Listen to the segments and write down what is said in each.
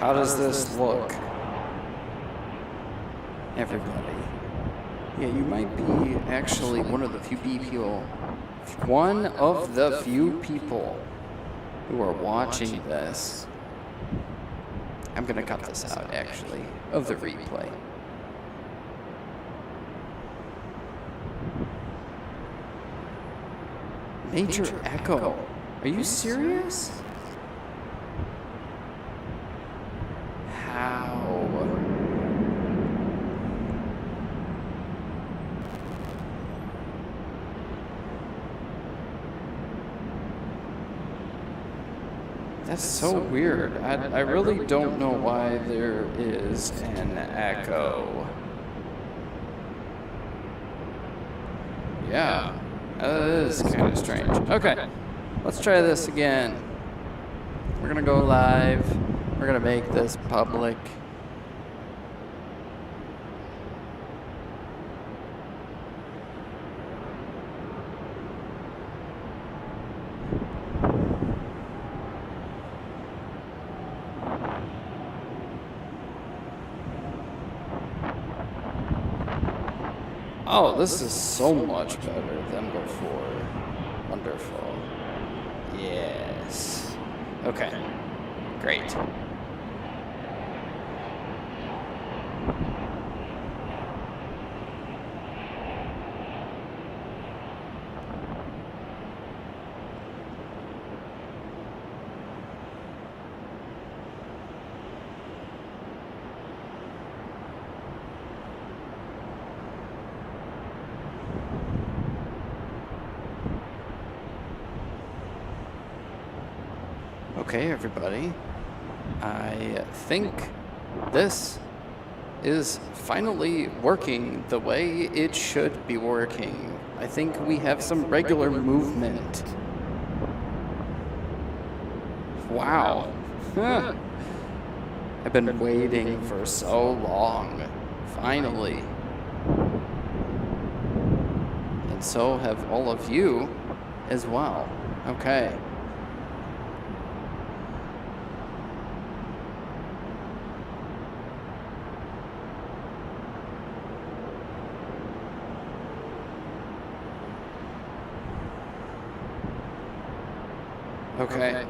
How does this look? Everybody. Yeah, you might be actually one of the few people who are watching this. I'm gonna cut this out, actually, of the replay. Major echo. Are you serious? How? That's so weird. I really don't know why there is an echo. Yeah, that is kind of strange. Okay, let's try this again. We're gonna go live. We're gonna make this public. Oh, this is so much better than before. Wonderful. Yes. Okay. Great. Okay, everybody. I think this is finally working the way it should be working. I think we have some regular movement. Wow. I've been waiting for so long. Finally. And so have all of you as well. Okay. Okay.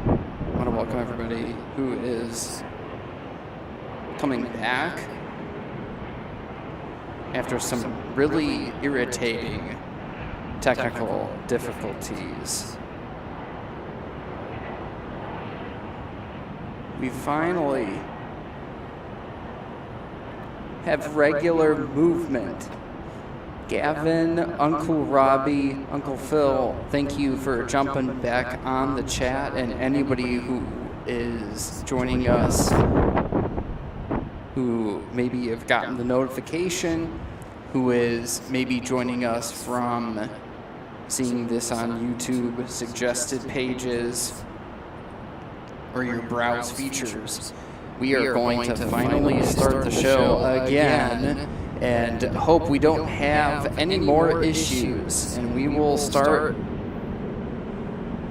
I want to welcome everybody who is coming back after some really irritating technical difficulties. We finally have regular movement. Gavin, Uncle Robbie, Uncle Phil, thank you for jumping back on the chat, and anybody who is joining us who maybe have gotten the notification, who is maybe joining us from seeing this on YouTube suggested pages, or your browse features. We are going to finally start the show again and hope we don't have any more issues. And we will start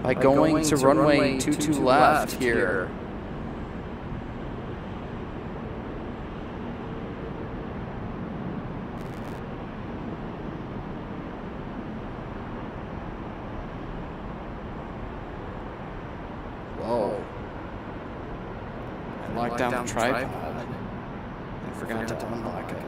by going to runway 22 left here. Whoa. Locked down the tripod and forgot to unlock it.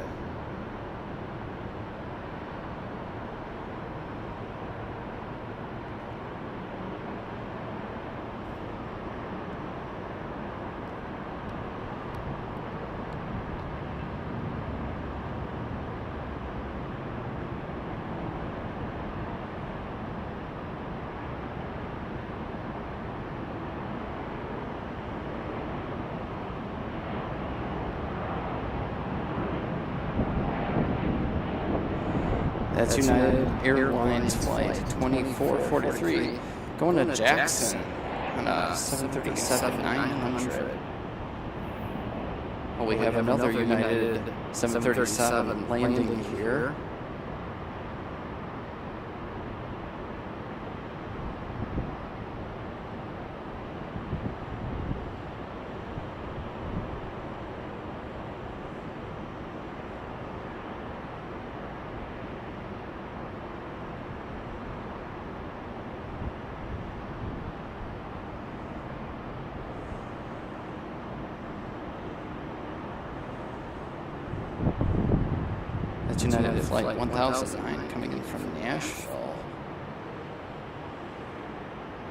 That's United Airlines flight 2443 going to Jackson on a 737-900. Well, we have another United 737 landing here. That's United Flight 1009 coming in from Nashville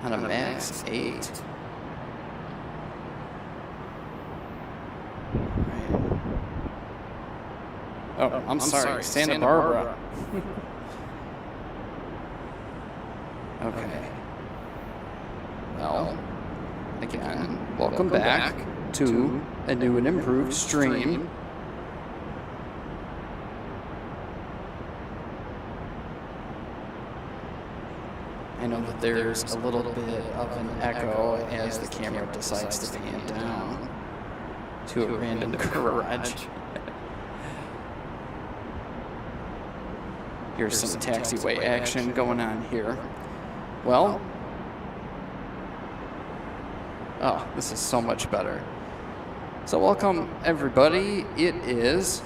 on a MAX 8. Right. Oh, I'm sorry, Santa Barbara. Okay. Well, again, welcome back to a new and improved stream. I know that there's a little bit of an echo as the camera decides to pan down to a random garage. Here's some taxiway action going on here. Well, oh, this is so much better. So welcome everybody. It is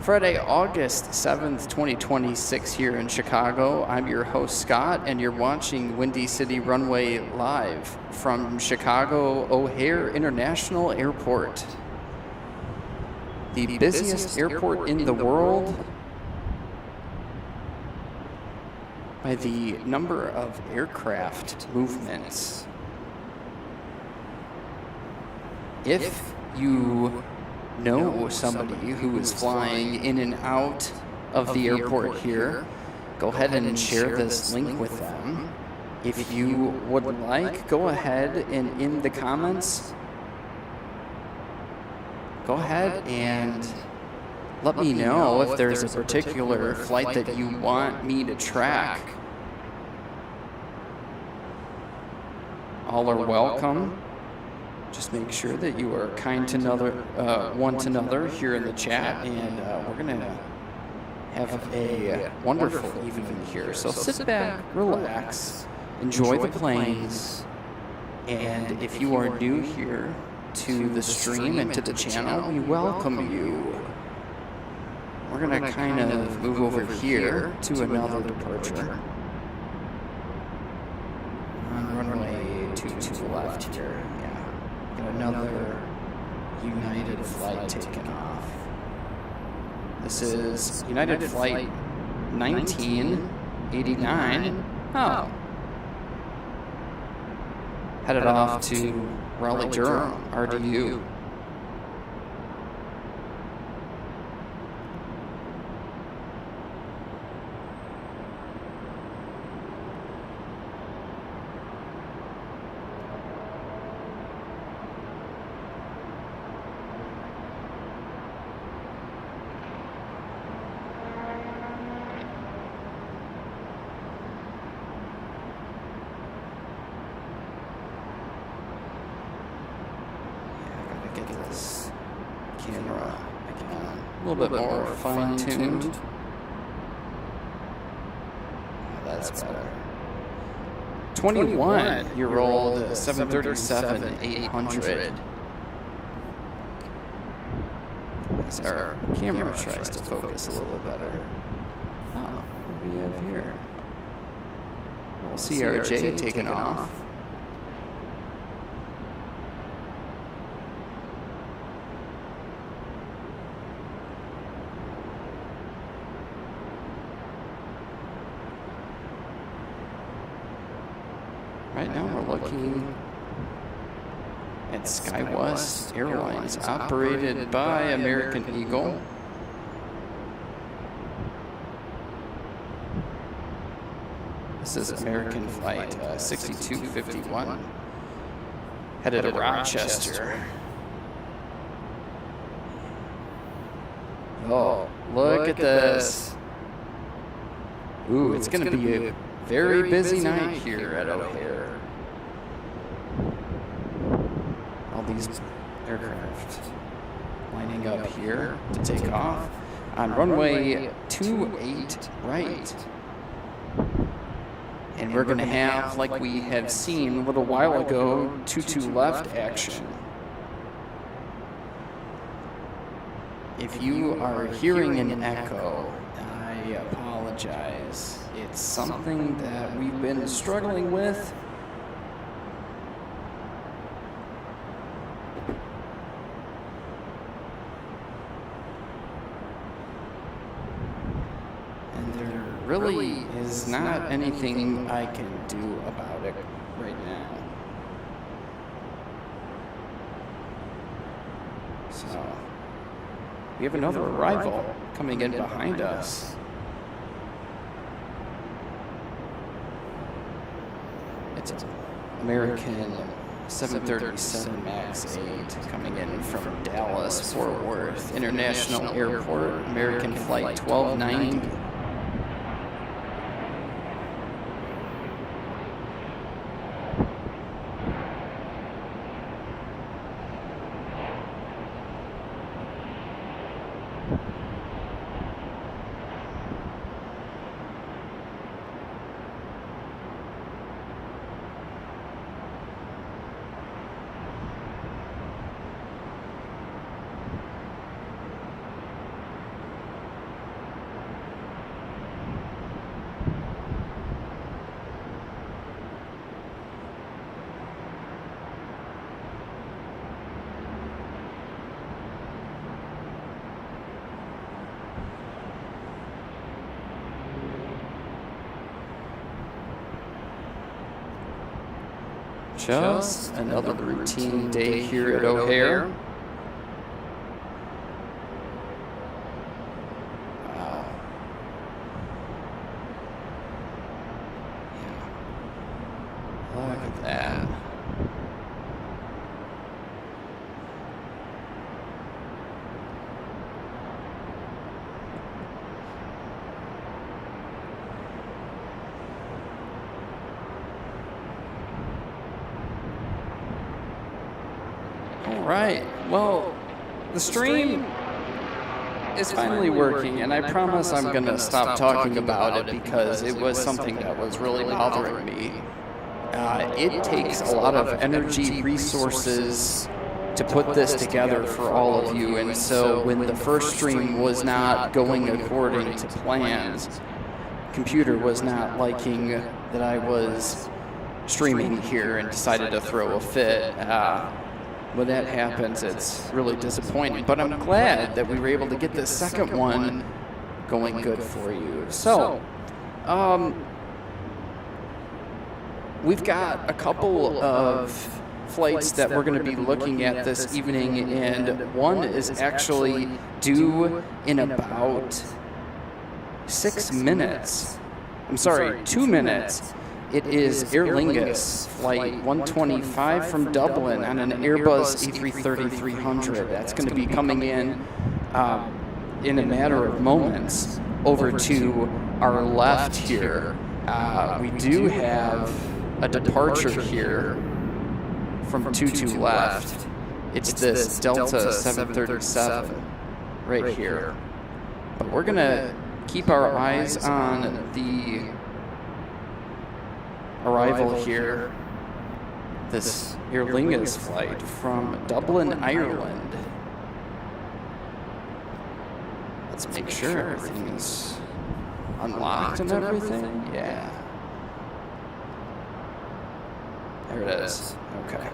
Friday, August 7th, 2026 here in Chicago. I'm your host, Scott, and you're watching Windy City Runway live from Chicago O'Hare International Airport. The busiest airport in the world by the number of aircraft movements. If you know somebody who is flying in and out of the airport here, go ahead and share this link with them. If you would like, go ahead and in the comments, go ahead and let me know if there's a particular flight that you want me to track. All are welcome. Just make sure that you are kind to one to another here in the chat, and we're going to have a wonderful evening here. So sit back, relax, enjoy the planes, and if you are new here to the stream and to the channel, we welcome you. We're going to kind of move over here to another departure. On runway 22 left here. Another United flight taking off. This is United Flight 1989. Oh. Headed off to Raleigh, Durham, RDU. Camera again, a little bit more fine-tuned. That's better. 21-year-old 737-800. As our camera tries to focus a little better. Oh, what do we have here? We'll CRJ taking off. Right now we're looking at SkyWest Airlines, operated by American Eagle. This is American Flight 6251, headed to Rochester. Oh, look at this. Ooh, it's going to be a very busy night here at O'Hare. All these aircraft lining up here to take off on runway 28 right. And we're going to have, like we had seen a little while ago, 22 left action. If you are hearing an echo, I apologize. It's something that we've been struggling with. And there really is not anything I can do about it right now. So, we have another arrival coming in behind us. It's American 737 MAX 8 coming in from Dallas, Fort Worth International Airport, American Flight 1290. Just another routine day here at O'Hare. Wow. Yeah. Look at that. Right. Well, the stream is finally working, and I promise I'm going to stop talking about it because it was something that was really bothering me. It takes a lot of energy, resources to put this together for all of you, and so when the first stream was not going according to plans, computer was not liking that I was streaming here and decided to throw a fit. When that happens, it's really disappointing. But I'm glad that we were able to get this second one going good for you. So, we've got a couple of flights that we're going to be looking at this evening, and one is actually due in about 6 minutes. I'm sorry, 2 minutes. It is Aer Lingus Flight 125 from Dublin on an Airbus A330-300. That's going to be coming in a matter of moments over to our left here. We do have a departure here from 22 left. It's this Delta 737 right here. But we're going to keep our eyes on the arrival here, this Aer Lingus flight from Dublin, Ireland. Let's make sure everything's unlocked and everything. Yeah. There it is. Okay.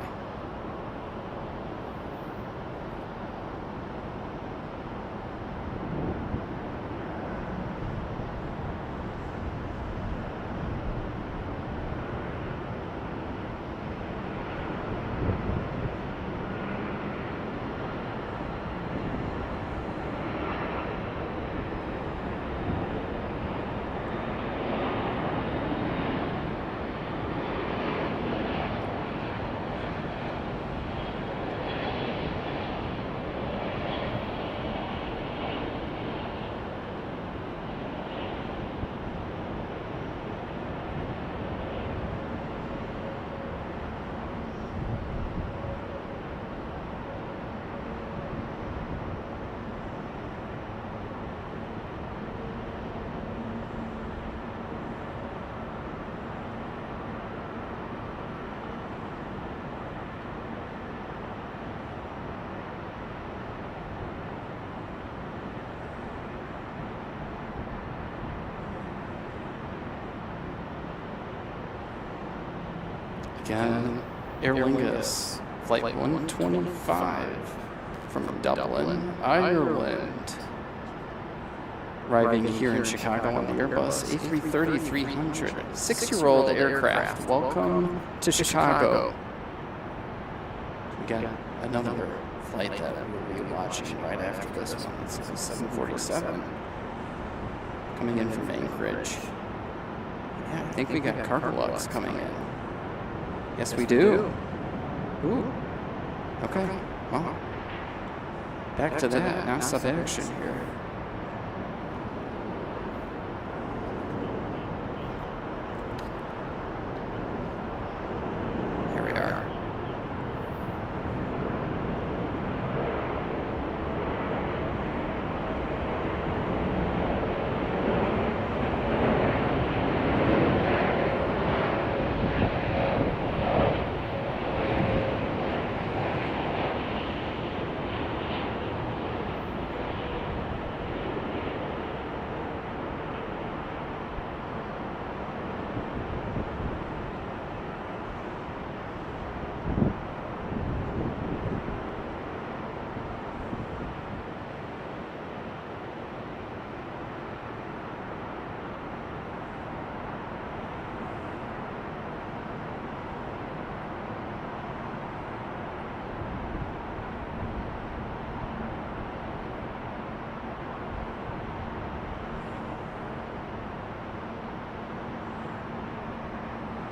Again, Aer Lingus, Flight 125 from Dublin, Ireland. Arriving here in Chicago on the Airbus A330-300, 6-year-old aircraft. Welcome to Chicago. We got another flight that we'll be watching right after this one. It's a 747 coming in from Anchorage. Yeah, I think we got Cargolux coming in. Yes, we do. Ooh. Okay. Well, back to that. Now sub action here. Here we are.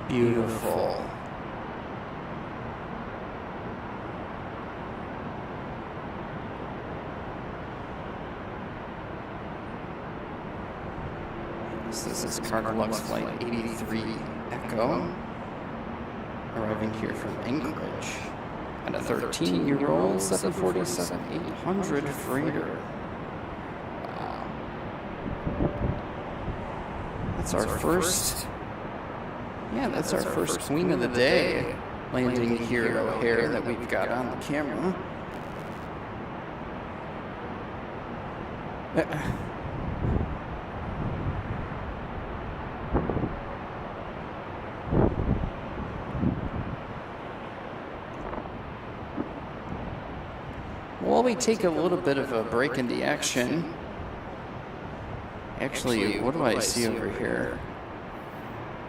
Beautiful. This is Cargolux Flight 83 Echo, arriving here from Anchorage, and a 13-year-old 747-800 freighter. Wow. That's our first. Yeah, that's our first Queen of the Day landing here at O'Hare that we've got on the camera. While we take a little bit of a break in the action, actually, what do I see over here?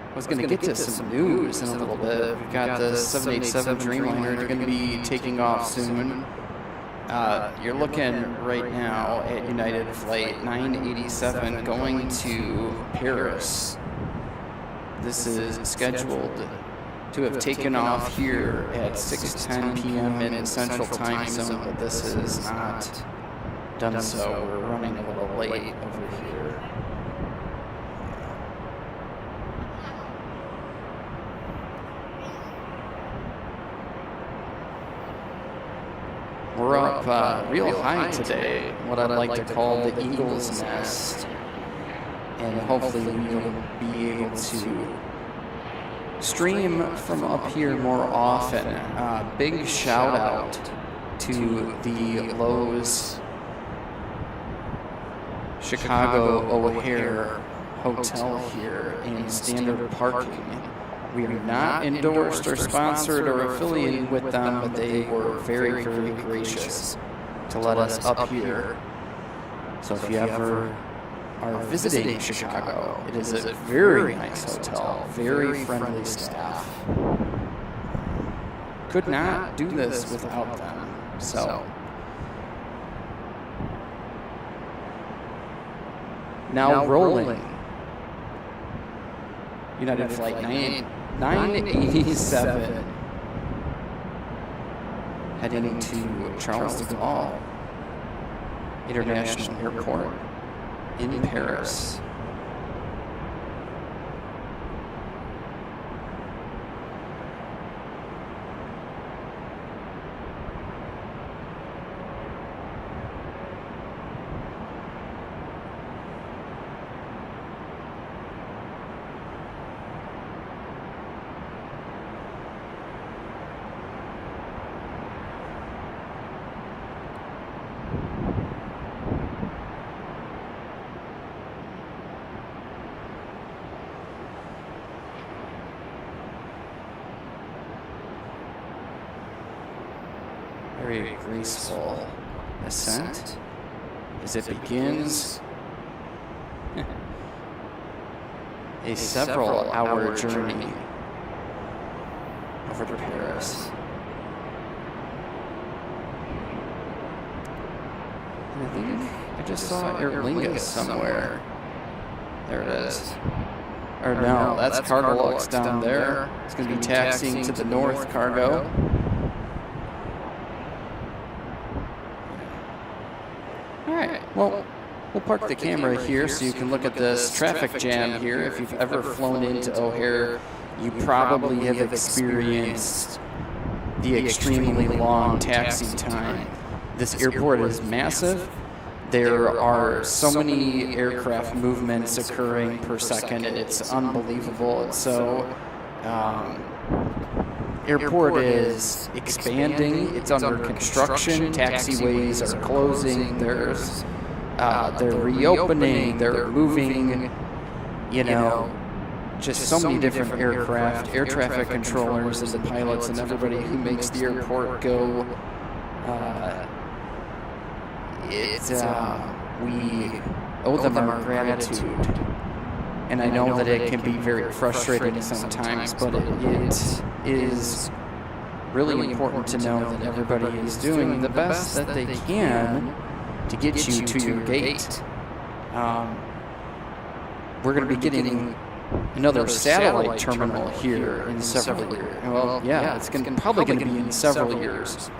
I was going to get to some news in a little bit. We've got the 787 Dreamliner going to be taking off soon. You're looking right now at United Flight 987 going to Paris. This is scheduled to have taken off here at 6:10 p.m. in Central Time Zone, but this is not done so. We're running a little late over here. We're up real high today, what I'd like to call the Eagle's Nest, and hopefully we'll be able to stream from up here more often. Big shout out to the Lowe's Chicago O'Hare Hotel here in standard parking. We are not endorsed or sponsored or affiliated with them, but they were very, very gracious to let us up here. So if you ever are visiting Chicago, it is a very nice hotel, very friendly staff. Could not do this without them. So now rolling. United Flight 987 heading to Charles de Gaulle International Airport in Paris. very graceful ascent as it begins a several-hour journey over to Paris. And I think I just saw Aer Lingus somewhere. There it is. Or no, that's Cargolux down there. It's going to be taxiing to the north, cargo. Alright, well, we'll park the camera here so you can look at this traffic jam here. If you've ever flown into O'Hare, you probably have experienced the extremely long taxi time. This airport is massive. There are so many aircraft movements occurring per second, and it's unbelievable. And so, airport is expanding. It's under construction. Taxiways are closing. They're reopening. They're moving. Just so many different aircraft, air traffic controllers, and the pilots, and everybody who makes the airport go. We owe them our gratitude. And I know that it can be very frustrating sometimes, but it is really important to know that everybody is doing the best that they can to get you to your gate. We're going to be getting another satellite terminal here in several years. Well, yeah, it's probably going to be in several years.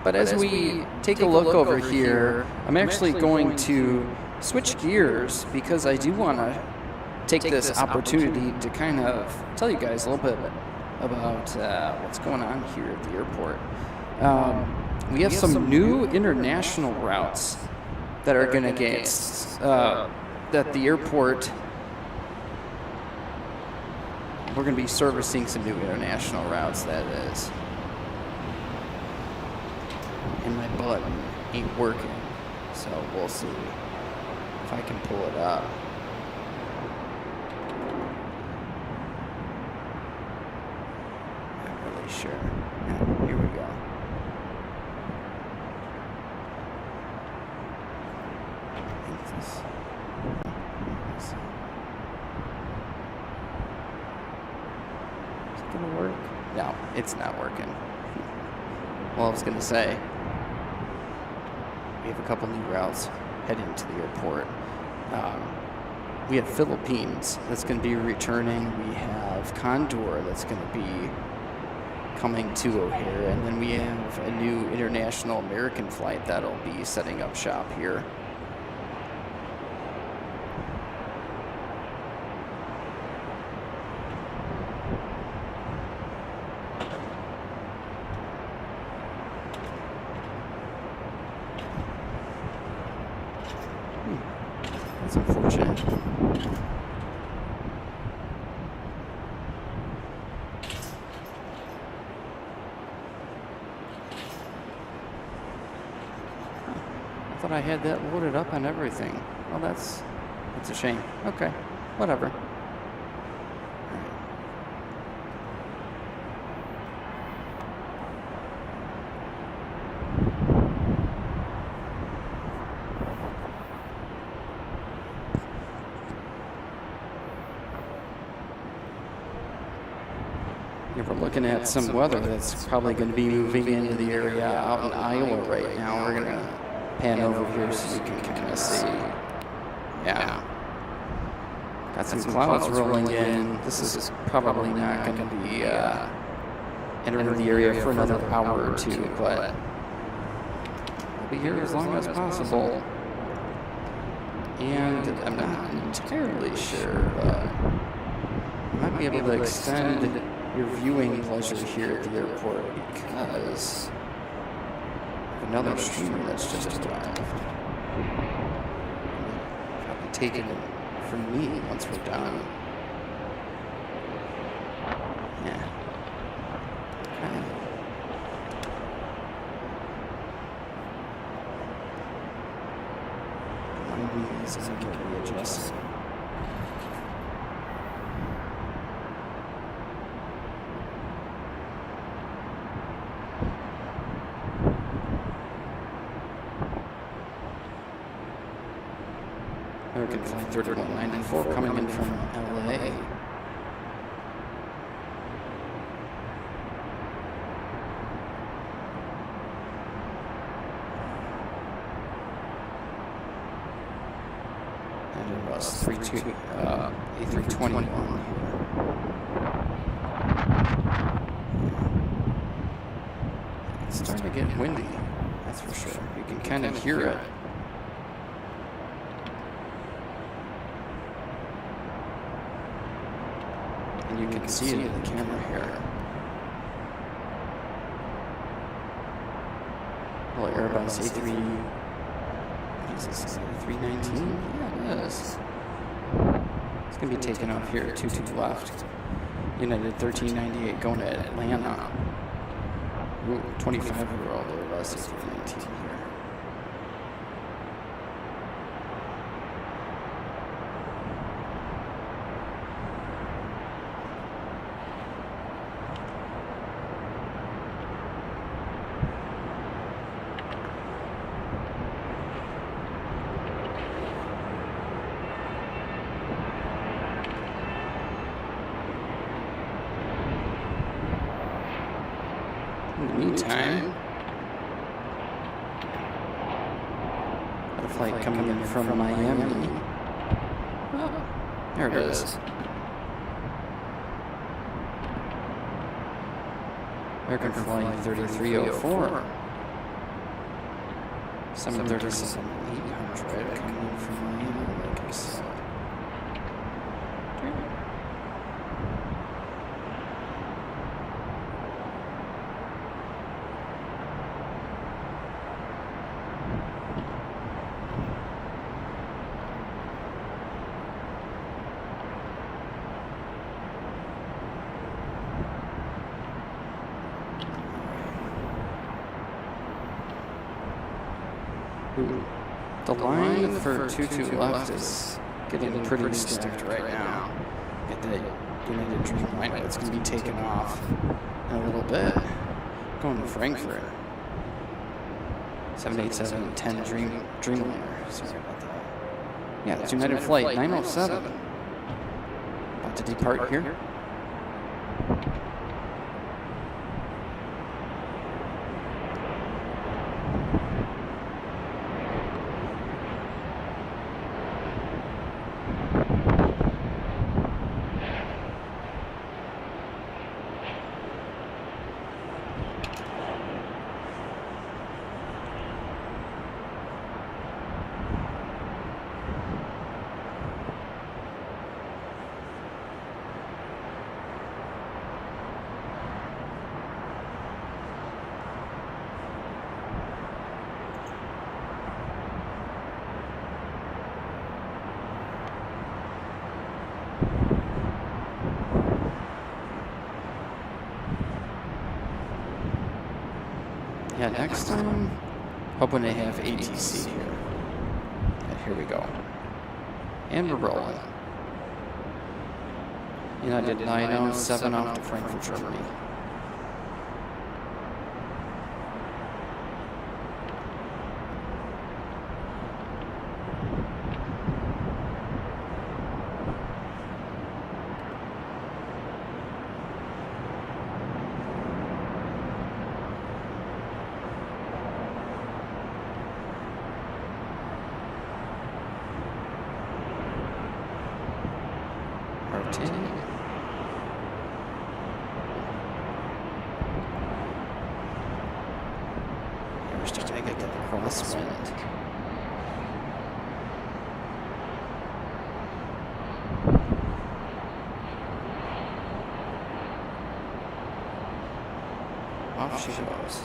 But as we take a look over here, I'm actually going to switch gears because I do want to take this opportunity to kind of tell you guys a little bit about what's going on here at the airport. We have some new international routes that are going to get that the airport. We're going to be servicing some new international routes, that is. And my button ain't working, so we'll see if I can pull it up. Not really sure. Yeah, here we go. I think this. Is it gonna work? No, it's not working. Well, I was gonna say. We have a couple new routes heading to the airport. We have Philippines that's going to be returning. We have Condor that's going to be coming to O'Hare. And then we have a new international American flight that'll be setting up shop here. That's unfortunate. I thought I had that loaded up on everything. Well, that's a shame. Okay, whatever. We're looking at some weather that's probably going to be moving into the area out in Iowa right now. We're going to pan over here so you can kind of see. Yeah. Got some clouds rolling in. This is probably not going to be entering the area for another hour or two, but we'll be here as long as possible. And I'm not entirely sure, but I might be able to extend your viewing pleasure here at the airport because of another streamer that's just arrived. I'll be taking it from me once we're done. Yeah. Okay. My wheels is going to get readjusted. 3194 coming in from LA. And it was A321 here. It's starting to get windy, that's for sure. You can kind of hear it. And you can see it in the camera here. Well, Airbus A319? Yeah, it is. It's going to be taken off here at 22 left. United 1398 going to Atlanta. Ooh, 25-year-old Airbus A319 here. In the meantime, got a flight coming in from Miami. Oh, there it is. American flight 3304. 737-800 coming in from Miami, like I said. The line for 22 left is getting pretty stacked right now. Get the United Dreamliner that's going to be taken off in a little bit. Going to Frankfurt. 787-10 Dreamliner. Sorry about that. Yeah, it's United Flight 907. About to depart here. Yeah, next time, hoping to have ATC here. Yeah, here we go. And we're rolling. United 907 off to Frankfurt, Germany. We're starting to get the crosswind. Off she goes.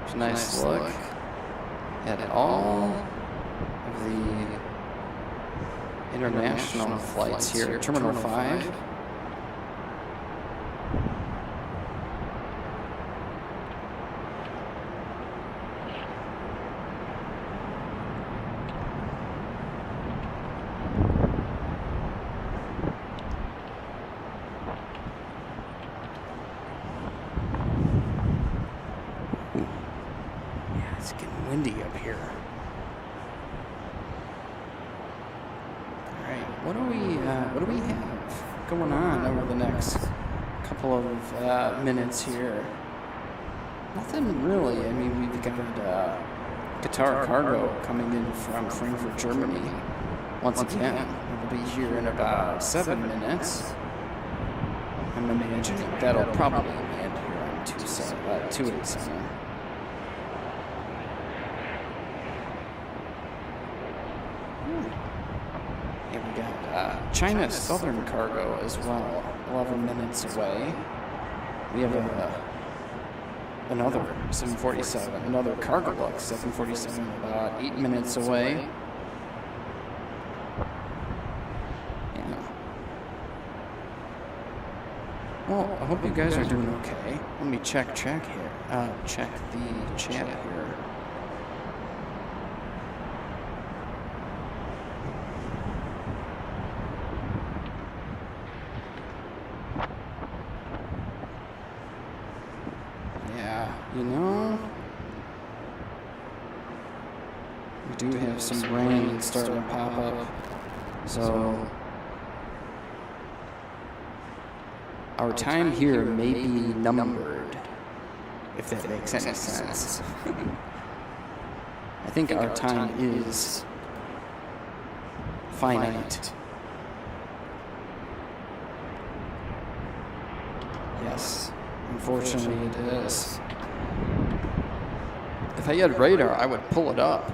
It's a nice look at all of the international flights here at Terminal 5. here. All right, what do we have going on over the next couple of minutes here? Nothing really. I mean, we've got guitar cargo coming in from Frankfurt, Germany. Once again, we'll be here in about 7 minutes. I'm imagining that'll probably land here on 287. And we got China Southern Cargo as well, 11 minutes away. We have another 747, another Cargo Lux 747, about 8 minutes away. Yeah. Well, I hope you guys are doing okay. Let me check here. Check the chat here. You know, we do have some rain starting to pop up, so our time here may be numbered, if that makes any sense. I think our time is finite. Yes, unfortunately it is. If I had radar, I would pull it up.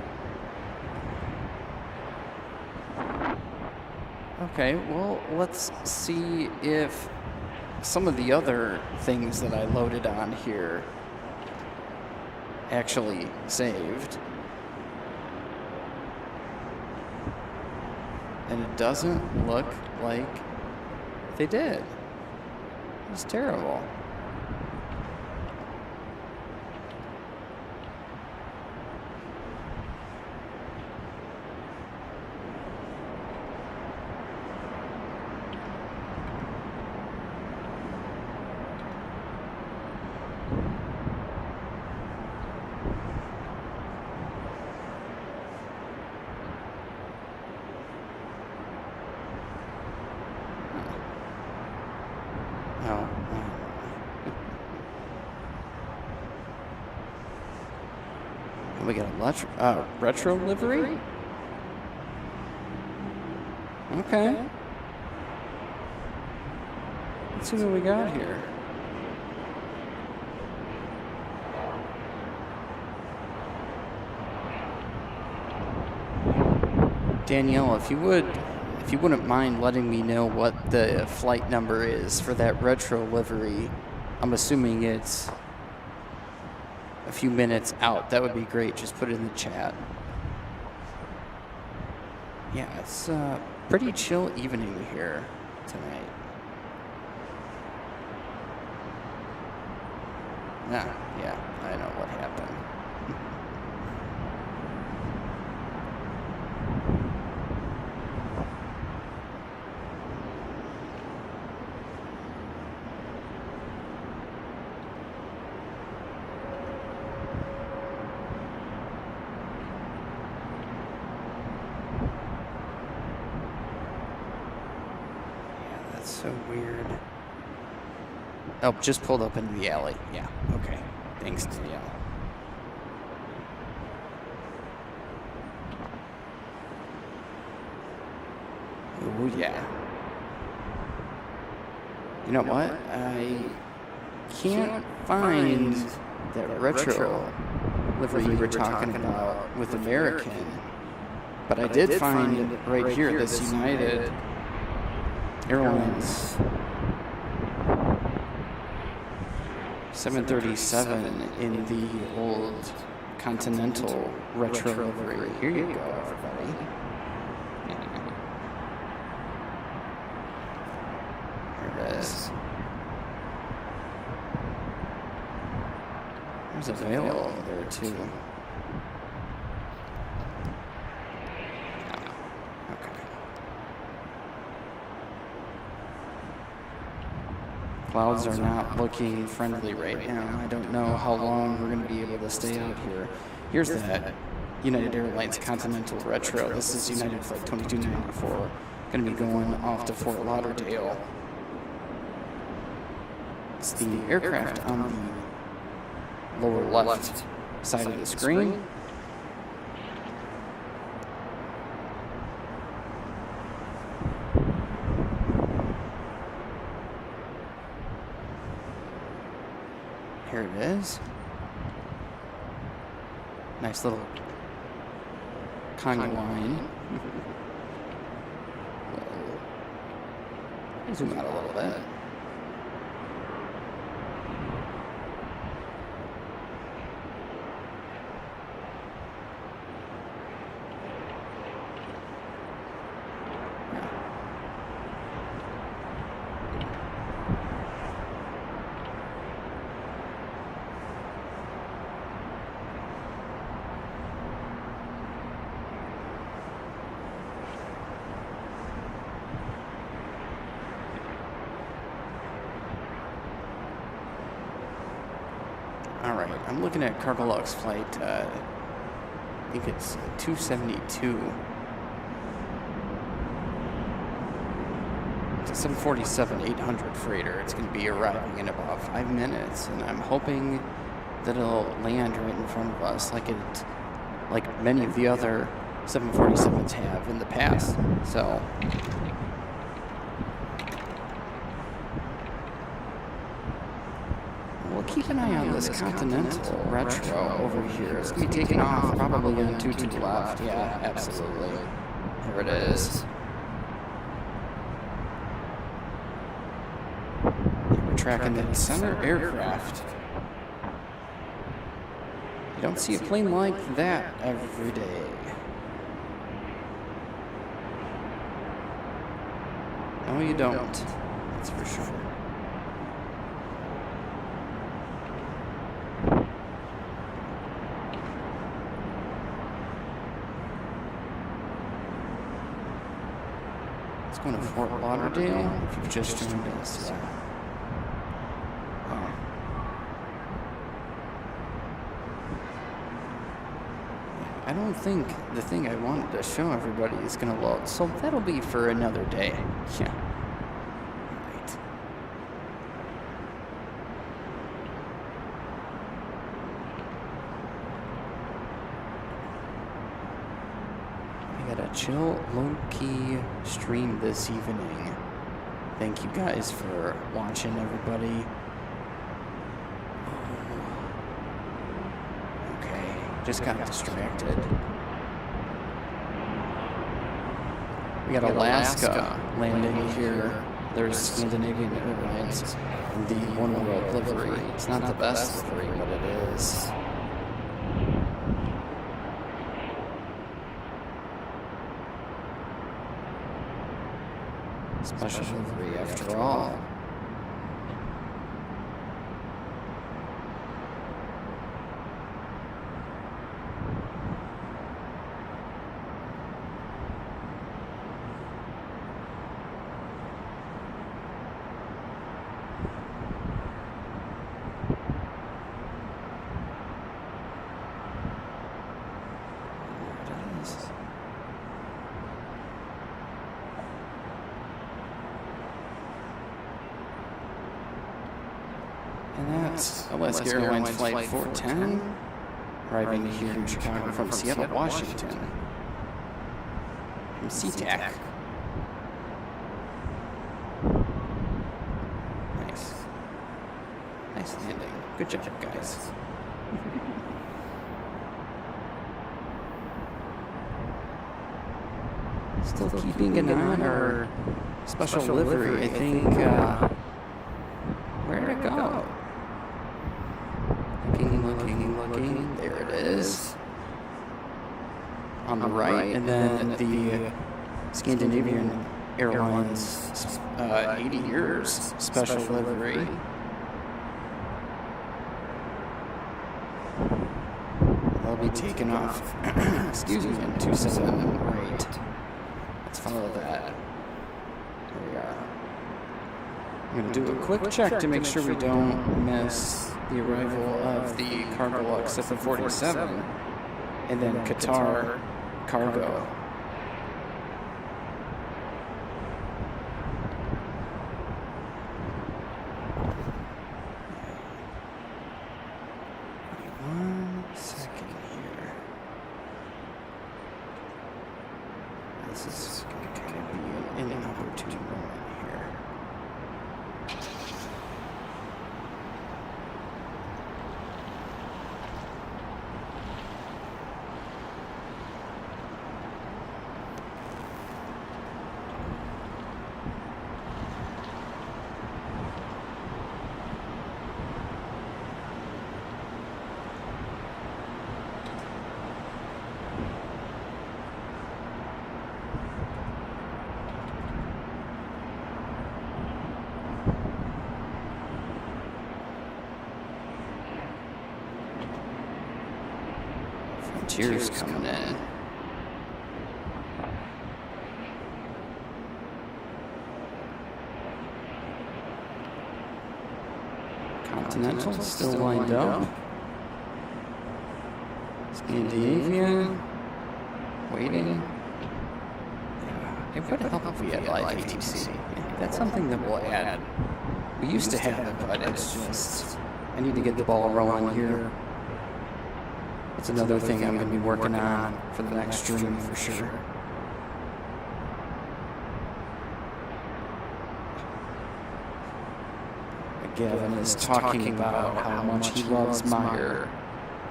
Okay, well, let's see if some of the other things that I loaded on here actually saved. And it doesn't look like they did. It's terrible. We got a retro livery? Okay. Let's see what we got here. Danielle, if you wouldn't mind letting me know what the flight number is for that retro livery, I'm assuming it's a few minutes out. That would be great. Just put it in the chat. Yeah, it's a pretty chill evening here tonight. Yeah, I know what happened. So weird. Oh, just pulled up into the alley. Yeah, okay. Thanks, Danielle. Oh, yeah. You know what? I can't find that retro livery you were talking about with American, but I did find right here this United Airlines 737 in the old Continental retro livery. Here you go, everybody. Here it is. There's a veil over there too. Clouds are not looking friendly right now. I don't know how long we're going to be able to stay out here. Here's that United Airlines Continental Retro. This is United Flight 2294. Going to be going off to Fort Lauderdale. It's the aircraft on the lower left side of the screen. Here it is. Nice little conga line. Zoom out a little bit. All right, I'm looking at Cargolux flight, I think it's 272. It's a 747-800 freighter. It's going to be arriving in about 5 minutes, and I'm hoping that it'll land right in front of us like many of the other 747s have in the past. So keep an eye on this Continental Retro over here. It's going to be taking off probably on 22 left. Yeah, absolutely. There it is. We're tracking the center aircraft. You don't see a plane like that every day. No, you don't. That's for sure. It's going to Fort Lauderdale, if you've just joined us. Yeah. I don't think the thing I wanted to show everybody is going to load, so that'll be for another day. Yeah. Right. We got a chill, low-key stream this evening. Thank you guys for watching, everybody. Just got distracted. We got Alaska landing here. There's Scandinavian Airlines and the One World livery. It's not the best livery, but it is. Special livery after all. And that's Alaska Airlines Flight 410, arriving here in Chicago from Seattle, Washington, from SeaTac. Nice. Nice landing. Good job, guys. Still keeping an eye on our special livery. I think, where'd it go? Looking. There it is. On the right. And then the Scandinavian Airlines 80 years special livery. They'll be taking off, excuse me, in 27. Let's follow that. Here we are. I'm going to do a quick check to make sure we don't miss the arrival of the Cargolux 747. and then Qatar cargo. One second here. This is going to kind of be an inopportune moment here. Frontier's coming in. Continental still lined up. Scandinavian waiting. It would help if we had live ATC. That's something that we'll add. We used to have it, but it's just, I need to get the ball rolling here. It's another thing I'm going to be working on for the next stream for sure. Gavin is talking about how much he loves Meyer.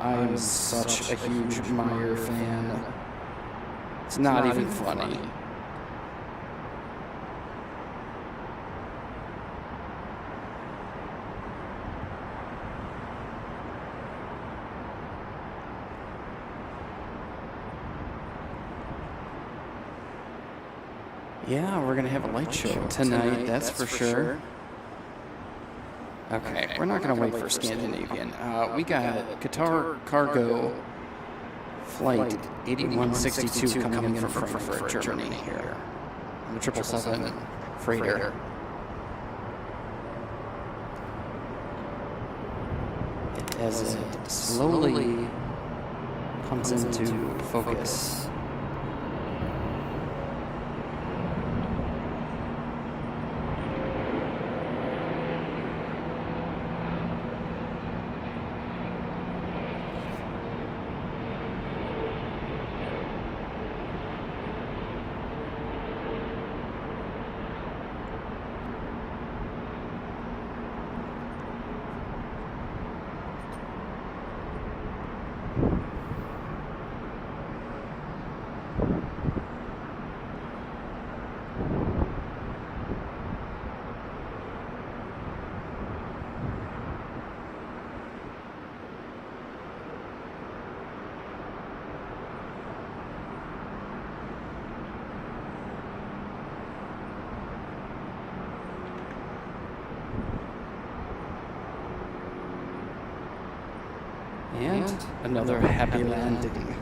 I am such a huge Meyer fan. It's not even funny. Yeah, we're going to have a light show tonight, that's for sure. Okay, we're not going to wait for Scandinavian. We got Qatar Cargo Flight 8162 coming in from Frankfurt, Germany here. On the 777 freighter. As it slowly comes into focus. And another happy landing.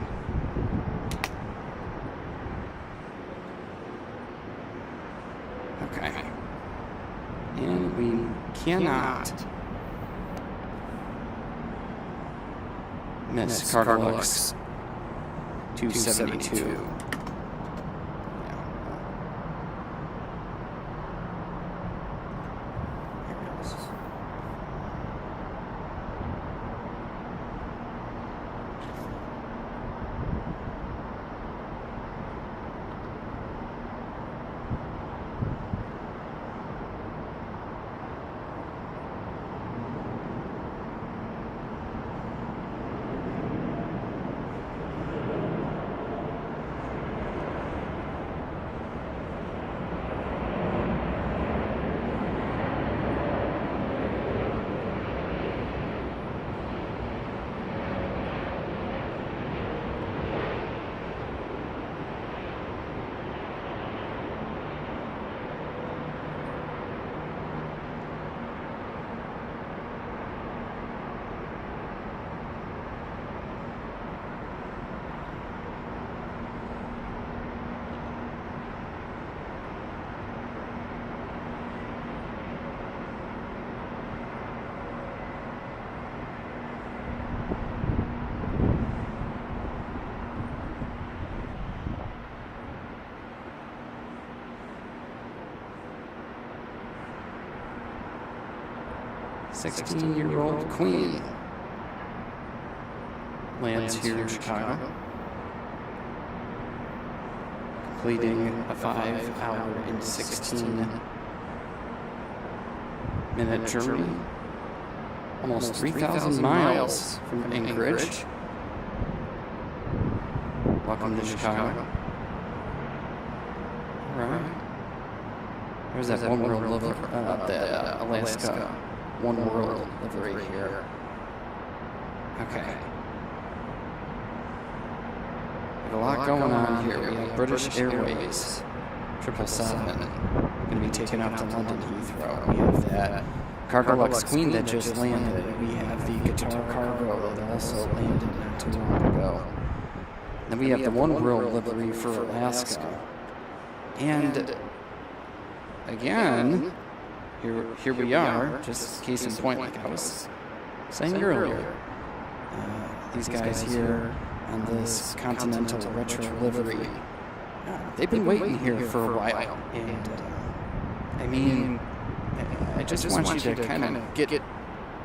Okay. And we cannot miss Carter Lux 272. 16-year-old queen lands here in Chicago, completing a 5-hour and 16-minute journey, almost 3,000 miles from Anchorage. Welcome to Chicago. All right. There's that One World livery, the Alaska One World livery here. Okay. We have a lot going on here. We have British Airways 777 going to be taken up to London Heathrow. We have that Cargo-Lux Queen that just landed. We have the Guitar Cargo that also landed not too long ago. Then we have the One World livery for Alaska. And again, here we are, just case in point, like I was saying earlier. These guys here on this Continental Retro livery, they've been waiting here for a while. And I mean, I just want you to kind of get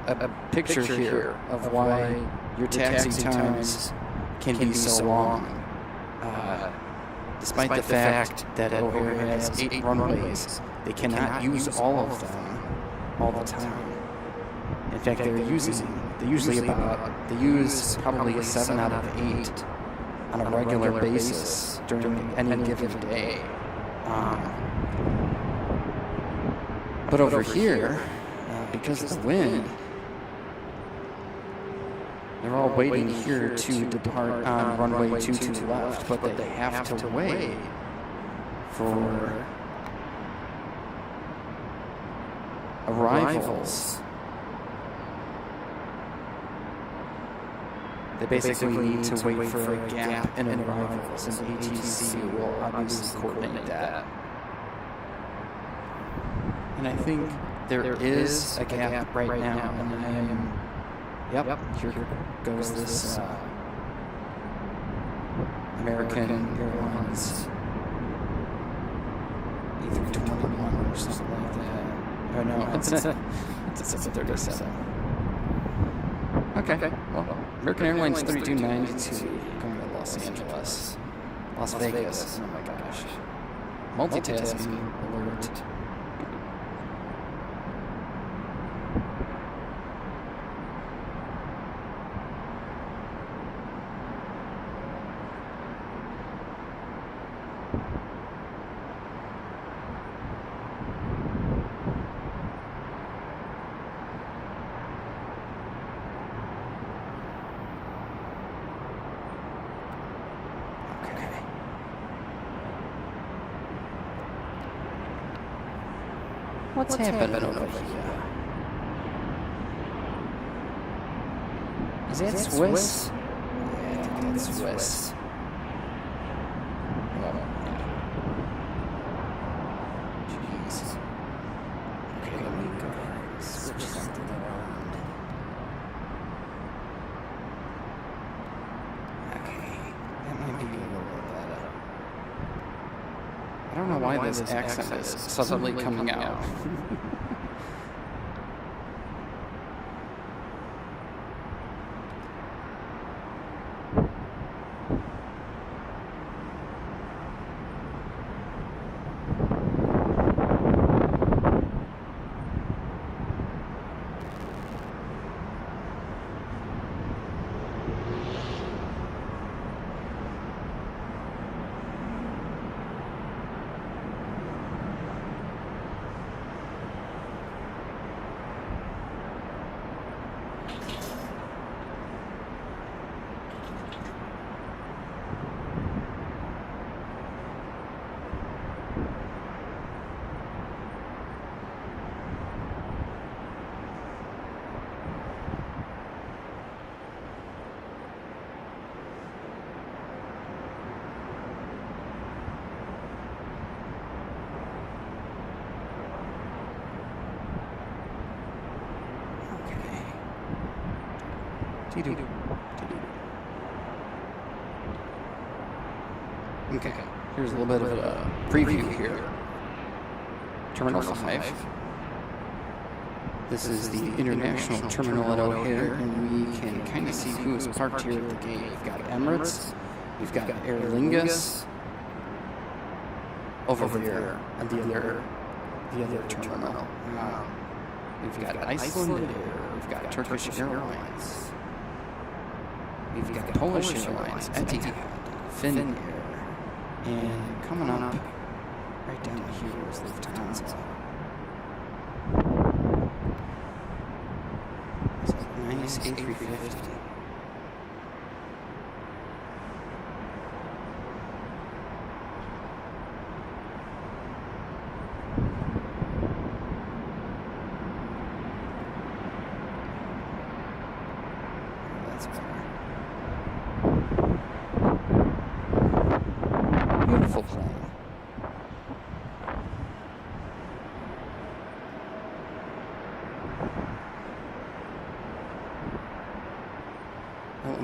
a picture here of why your taxi times can be so long. Despite the fact that O'Hare has 8 runways, they cannot use all of them all the time. In fact, they use probably 7 out of 8 on a regular basis during any given day. But over here, because of the wind, they're all waiting here to depart on runway 22 left, but they have to wait for arrivals. They basically need to wait for a gap in arrivals, and ATC will obviously coordinate that. And I think there is a gap right now, and I am... Yep, here goes this American Airlines A321 or something like that. Oh no, it's a 737. Okay, well, American Airlines 3292 going to Los Angeles. Las Vegas, oh my gosh. Multitasking alert. What's happening over here? Is that Swiss? Yeah, I think that's Swiss. Oh, jeez. Okay, let me go switch something around. Okay, that might be a little bit better. I don't know why this accent is suddenly coming out. Okay, here's a little bit of a preview here. Terminal 5. This is the international terminal at O'Hare, and we can kind of see who is parked here at the gate. We've got Emirates, we've got Aer Lingus over there on the other terminal. We've got Iceland Air, we've got Turkish Airlines, we've got Polish Airlines, Etihad, Finn Air, and coming up right down here is Lufthansa. Nice A350. That's better. Beautiful plane.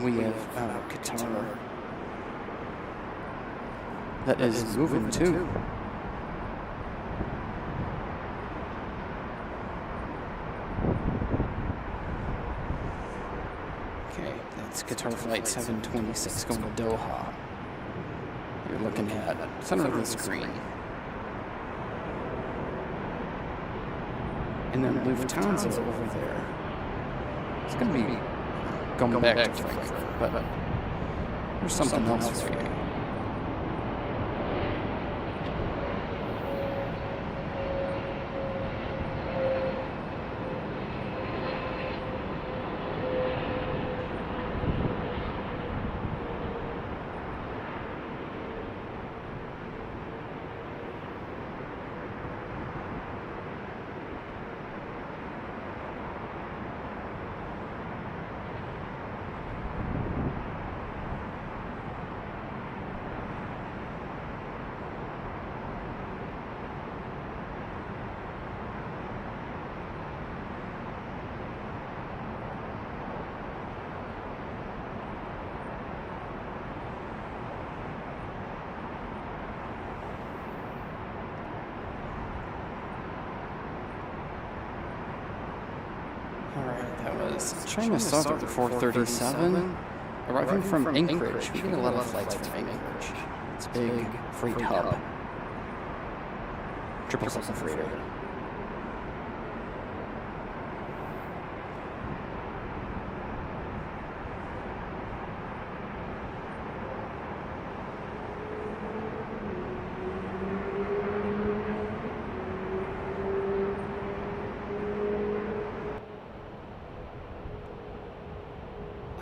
We have Qatar. That is moving too. Okay, that's Qatar Flight 726 going to Doha. You're looking at center of the screen. And then Lufthansa over there. It's going to be going back to Frankfurt, but there's something else for you. Alright, that was China Southern 437. Arriving from Anchorage. We get a lot of flights from Anchorage. It's a big freight hub. 777 freighter.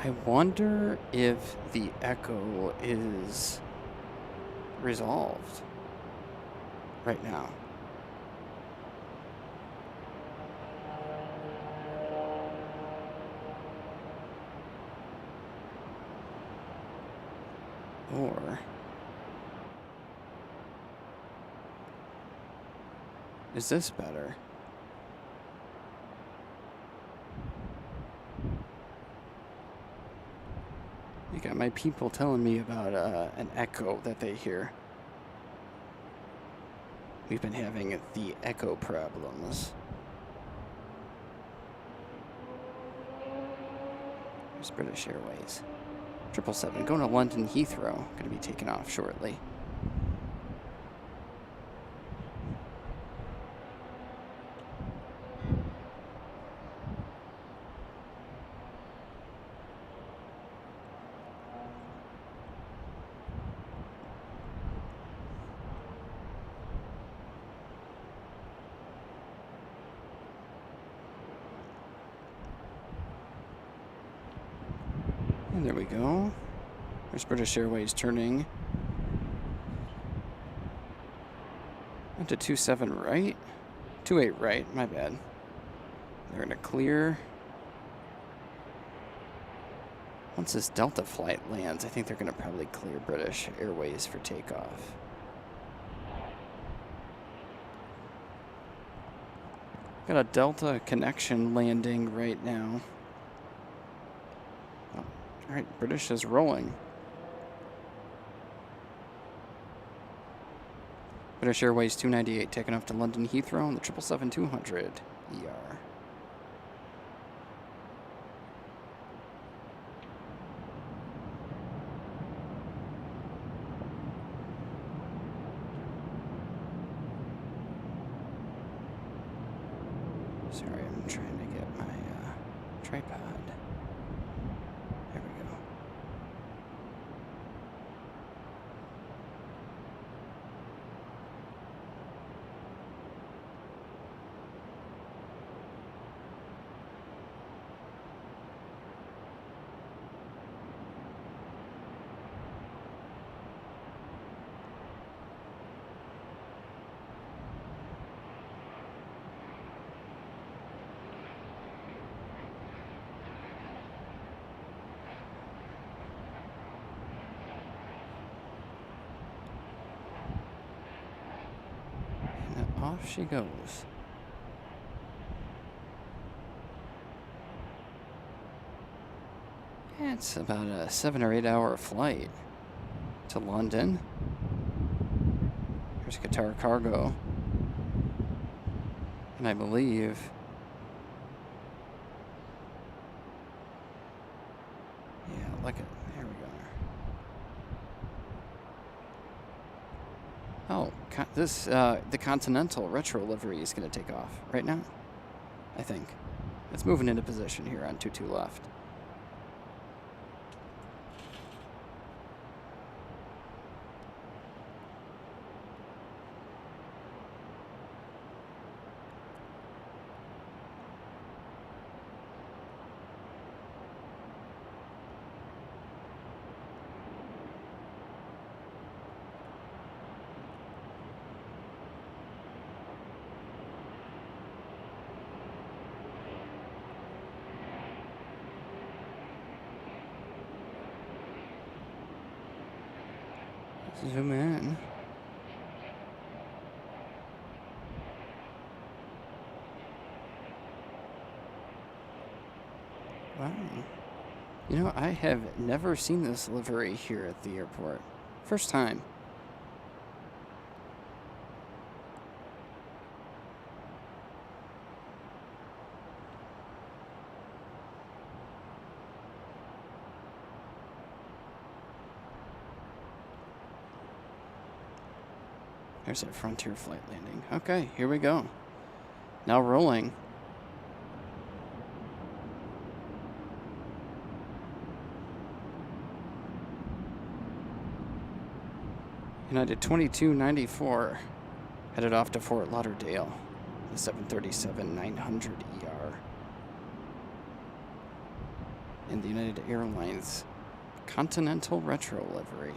I wonder if the echo is resolved right now. Or is this better? You got my people telling me about an echo that they hear. We've been having the echo problems. There's British Airways. 777 going to London Heathrow. Going to be taking off shortly. And there we go. There's British Airways turning into 27 right. 28 right, my bad. They're gonna clear. Once this Delta flight lands, I think they're gonna probably clear British Airways for takeoff. Got a Delta connection landing right now. All right, British is rolling. British Airways 298 taking off to London Heathrow on the 777-200 ER. Sorry, I'm trying to get my tripod. There we go. Off she goes. It's about a 7 or 8 hour flight to London. Here's Qatar Cargo. And I believe look at, there we go. Oh, the Continental retro livery is going to take off right now, I think. It's moving into position here on 22 left. Zoom in. Wow. You know, I have never seen this livery here at the airport. First time. There's a Frontier flight landing. Okay, here we go. Now rolling. United 2294 headed off to Fort Lauderdale. The 737-900 ER. In the United Airlines Continental Retro livery.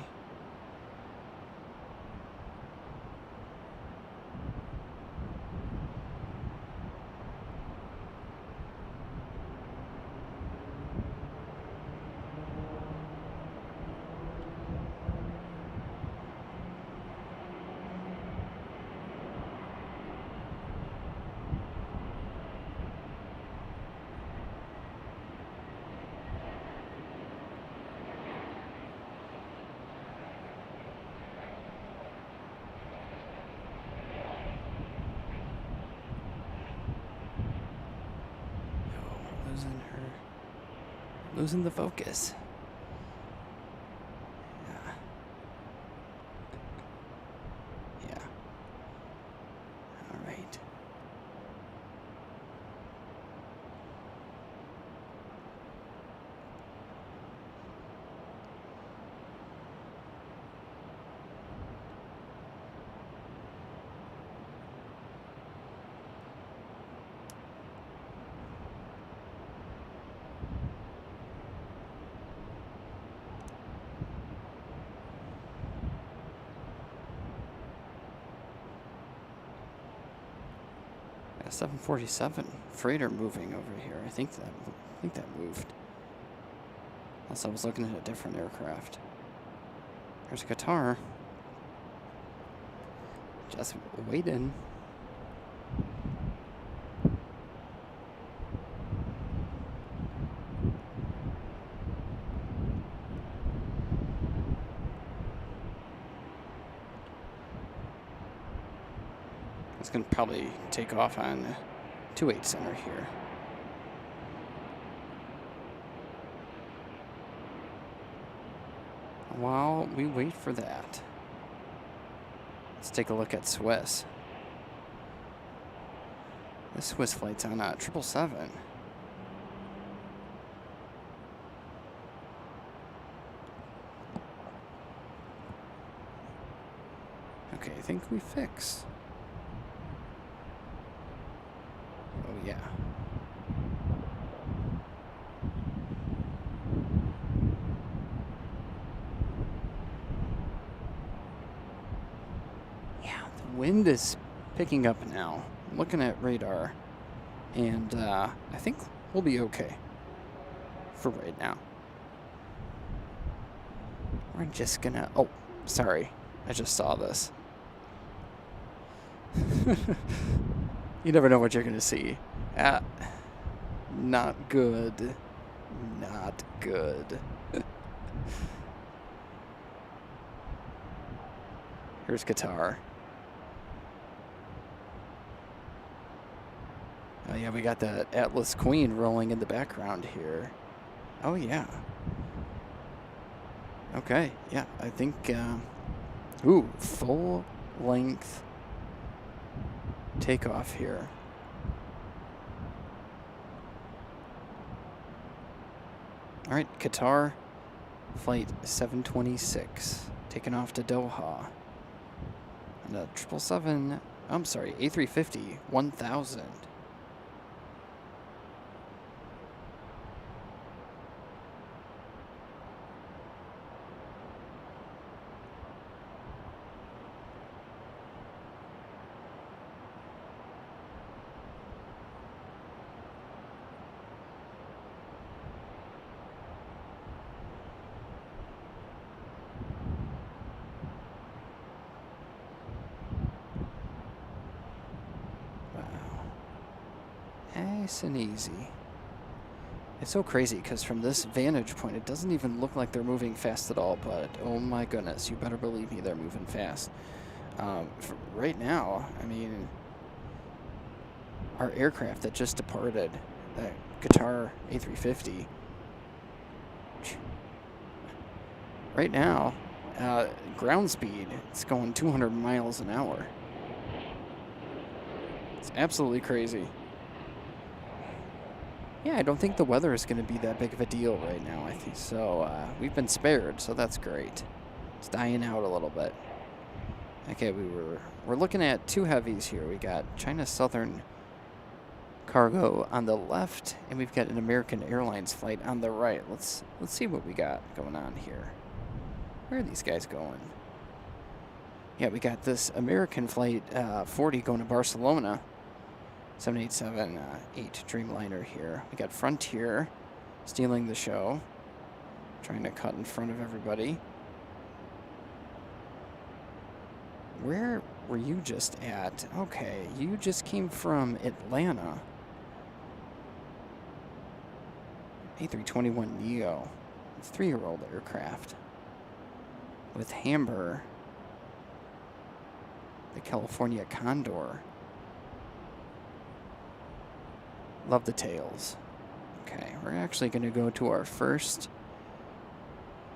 Losing the focus. Yeah. All right. A 747 freighter moving over here. I think that moved. Unless I was looking at a different aircraft. There's Qatar. Just waiting. It's going to probably take off on 28 center here. While we wait for that, let's take a look at Swiss. This Swiss flight's on 777. Okay, I think we fix. Oh, yeah. Yeah, the wind is picking up now. I'm looking at radar, and I think we'll be okay for right now. We're just gonna... Oh, sorry. I just saw this. You never know what you're gonna see. Not good. Not good. Here's Qatar. Oh yeah, we got the Atlas Queen rolling in the background here. Oh yeah. Okay, yeah, I think, ooh, full length takeoff here. All right, Qatar, flight 726, taking off to Doha. And a 777, I'm sorry, A350, 1000. Nice and easy. It's so crazy because from this vantage point, it doesn't even look like they're moving fast at all, but oh my goodness, you better believe me, they're moving fast. Right now, I mean, our aircraft that just departed, that Qatar A350, right now, ground speed, it's going 200 miles an hour. It's absolutely crazy. Yeah, I don't think the weather is going to be that big of a deal right now. I think so. We've been spared, so that's great. It's dying out a little bit. Okay, we're looking at two heavies here. We got China Southern Cargo on the left, and we've got an American Airlines flight on the right. Let's see what we got going on here. Where are these guys going? Yeah, we got this American flight 40 going to Barcelona. 787-8 Dreamliner here. We got Frontier stealing the show, trying to cut in front of everybody. Where were you just at? Okay, you just came from Atlanta. A321neo. It's a 3-year-old aircraft. With Hamburg, the California Condor. Love the tails. Okay, we're actually going to go to our first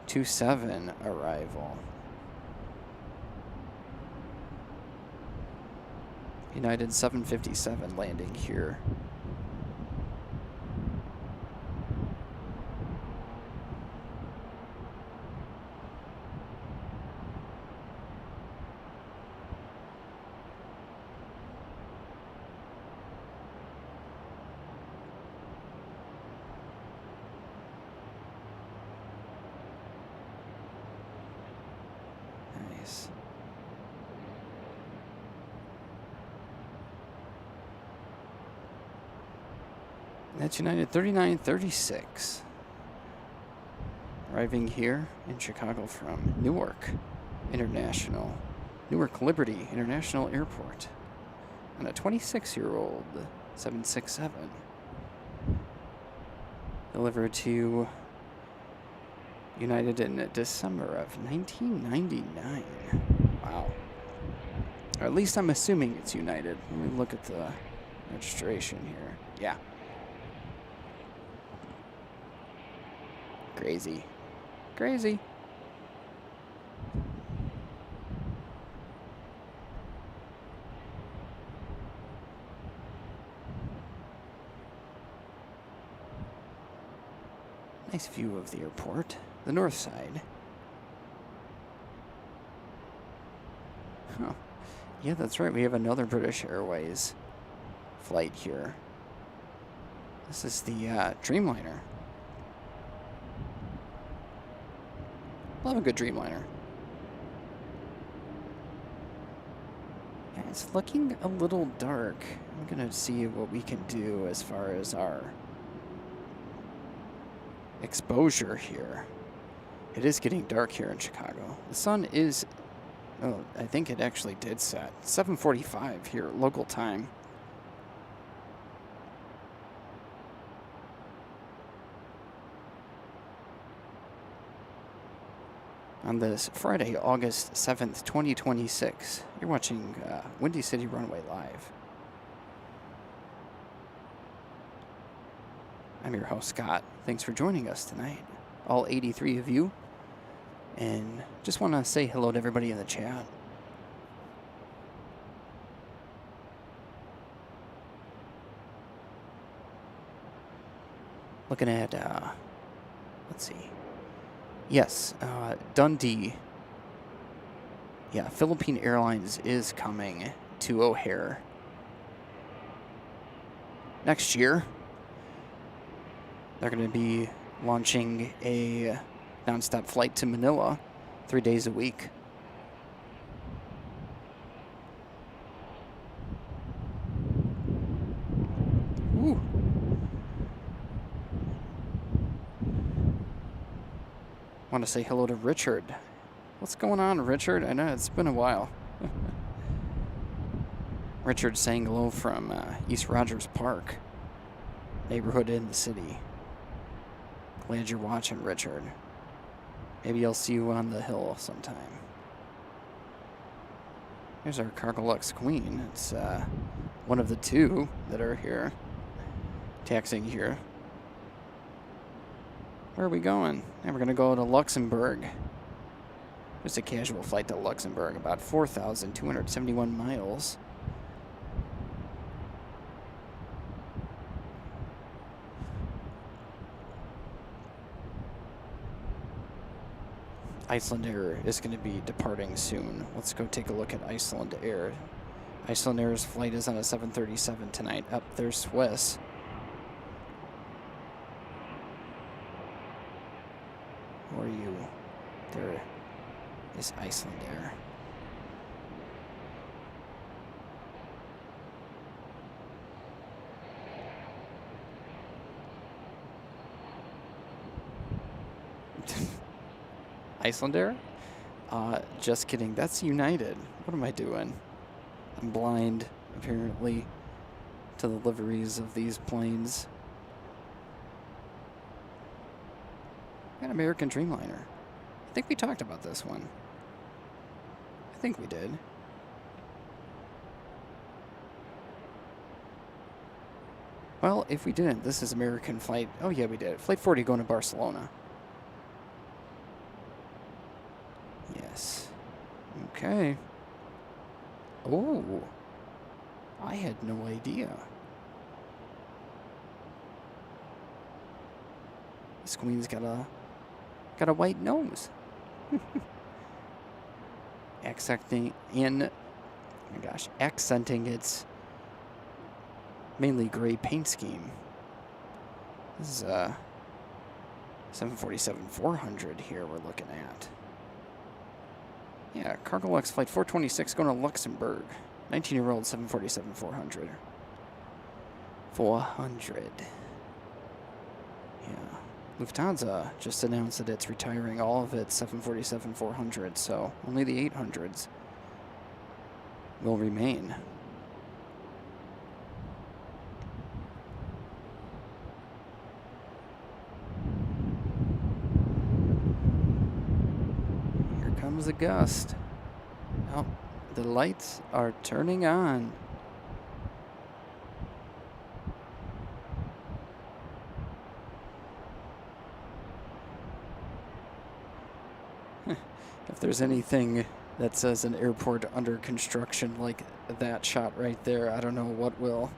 27 arrival. United 757 landing here. Nice. That's United 3936. Arriving here in Chicago from Newark International, Newark Liberty International Airport on a 26-year-old 767. Delivered to United in December of 1999. Wow. Or at least I'm assuming it's United. Let me look at the registration here. Yeah. Crazy. Crazy. Nice view of the airport, the north side. Huh. Yeah, that's right. We have another British Airways flight here. This is the Dreamliner. Love a good Dreamliner. Yeah, it's looking a little dark. I'm gonna see what we can do as far as our exposure here. It is getting dark here in Chicago. The sun is, oh, I think it actually did set. 7:45 here, local time. On this Friday, August 7th, 2026, you're watching Windy City Runway Live. I'm your host, Scott. Thanks for joining us tonight, all 83 of you. And just want to say hello to everybody in the chat. Looking at, let's see. Yes, Dundee. Yeah, Philippine Airlines is coming to O'Hare next year. They're going to be launching a nonstop flight to Manila 3 days a week. Ooh. Want to say hello to Richard. What's going on, Richard? I know it's been a while. Richard saying hello from East Rogers Park, neighborhood in the city. Glad you're watching, Richard. Maybe I'll see you on the hill sometime. Here's our Cargolux Queen. It's one of the two that are here, taxiing here. Where are we going? And we're going to go to Luxembourg. Just a casual flight to Luxembourg, about 4,271 miles. Iceland Air is going to be departing soon. Let's go take a look at Iceland Air. Iceland Air's flight is on a 737 tonight. Up there's Swiss. Who are you? There is Iceland Air. Iceland Air? Just kidding. That's United. What am I doing? I'm blind, apparently, to the liveries of these planes. An American Dreamliner. I think we talked about this one. I think we did. Well, if we didn't, this is American flight. Oh, yeah, we did. Flight 40 going to Barcelona. Yes. Okay. Oh. I had no idea. This queen's got a white nose. Accenting its mainly gray paint scheme. This is 747-400 here we're looking at. Yeah, Cargolux flight 426 going to Luxembourg. 19-year-old 747-400. 400. Yeah. Lufthansa just announced that it's retiring all of its 747-400, so only the 800s will remain. Here comes a gust. Oh, the lights are turning on. If there's anything that says an airport under construction like that shot right there, I don't know what will.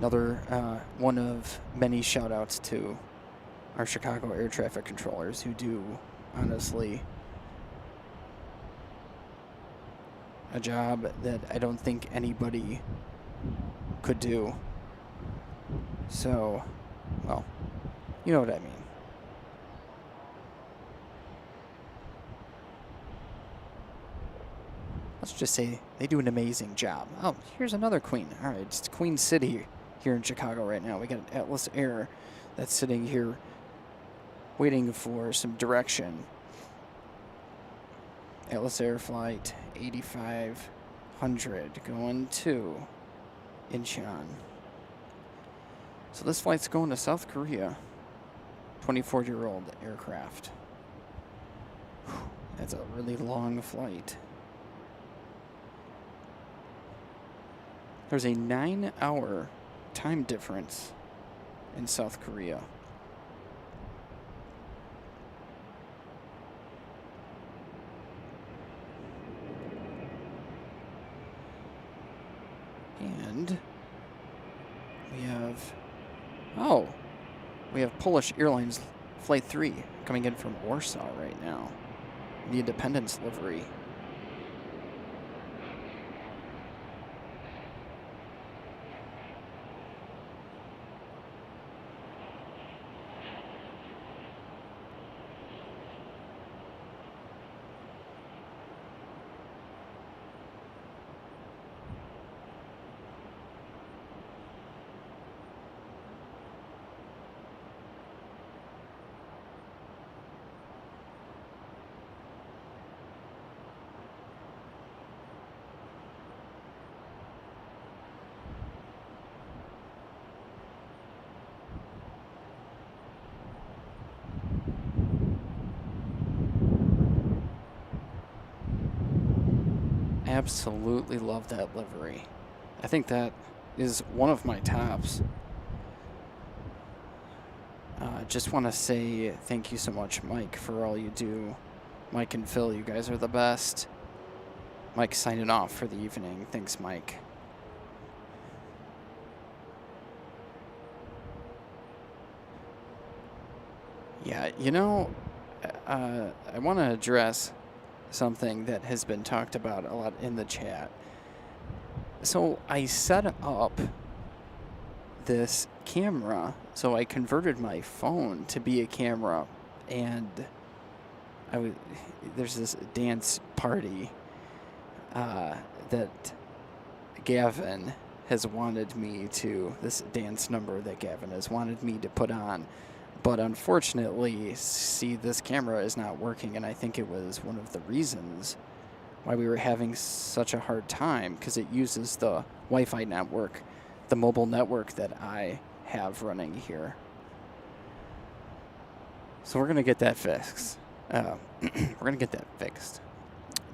Another one of many shout outs to our Chicago air traffic controllers who do, honestly, a job that I don't think anybody could do. So, well, you know what I mean. Let's just say they do an amazing job. Oh, here's another Queen. All right, it's Queen City here in Chicago right now. We got Atlas Air that's sitting here waiting for some direction. Atlas Air flight 8500 going to Incheon. So this flight's going to South Korea. 24-year-old aircraft. That's a really long flight. There's a 9-hour time difference in South Korea. And we have Polish Airlines Flight 3 coming in from Warsaw right now. The Independence livery. Absolutely love that livery. I think that is one of my tops. Just want to say thank you so much, Mike, for all you do. Mike and Phil, you guys are the best. Mike signing off for the evening. Thanks, Mike. Yeah, you know, I want to address something that has been talked about a lot in the chat. So I set up this camera, so I converted my phone to be a camera, and there's this dance party that Gavin has wanted me to, this dance number that Gavin has wanted me to put on. But unfortunately, see, this camera is not working, and I think it was one of the reasons why we were having such a hard time, because it uses the Wi-Fi network, the mobile network that I have running here. So we're going to get that fixed.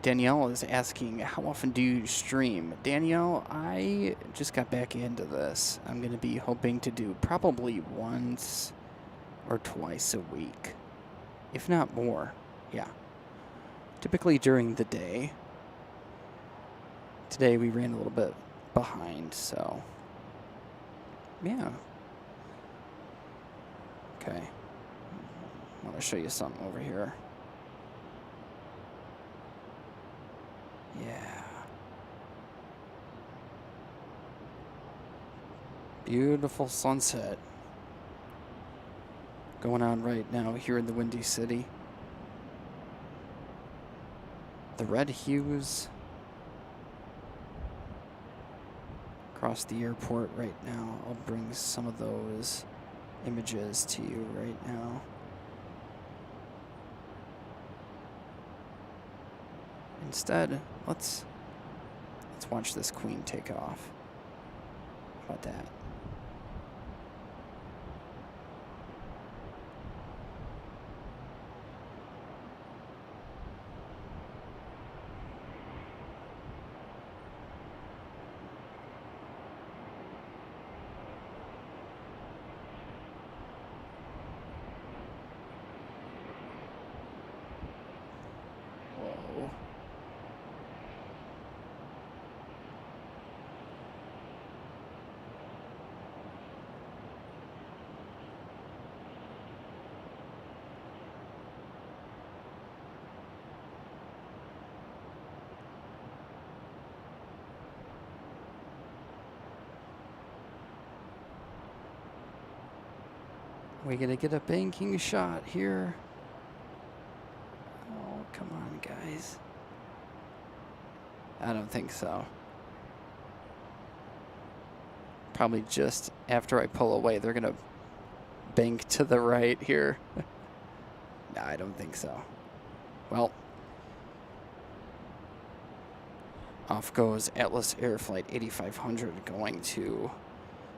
Danielle is asking, how often do you stream? Danielle, I just got back into this. I'm going to be hoping to do probably once or twice a week, if not more. Yeah. Typically during the day. Today we ran a little bit behind, so yeah. Okay. I want to show you something over here. Yeah. Beautiful sunset going on right now here in the Windy City. The red hues across the airport right now. I'll bring some of those images to you right now. Instead, let's watch this Queen take off. How about that? We gonna get a banking shot here. Oh, come on, guys. I don't think so. Probably just after I pull away, they're gonna bank to the right here. No, I don't think so. Well, off goes Atlas Air Flight 8500 going to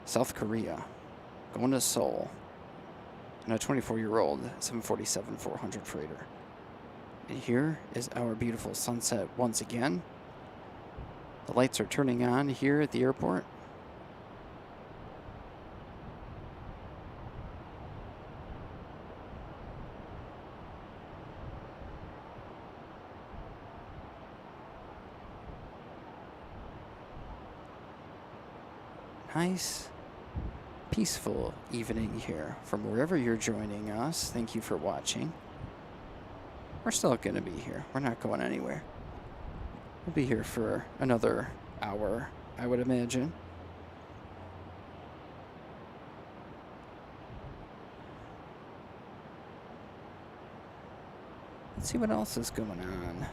South Korea, going to Seoul, and a 24-year-old 747-400 freighter. And here is our beautiful sunset once again. The lights are turning on here at the airport. Nice, peaceful evening here from wherever you're joining us. Thank you for watching. We're still going to be here. We're not going anywhere. We'll be here for another hour, I would imagine. Let's see what else is going on.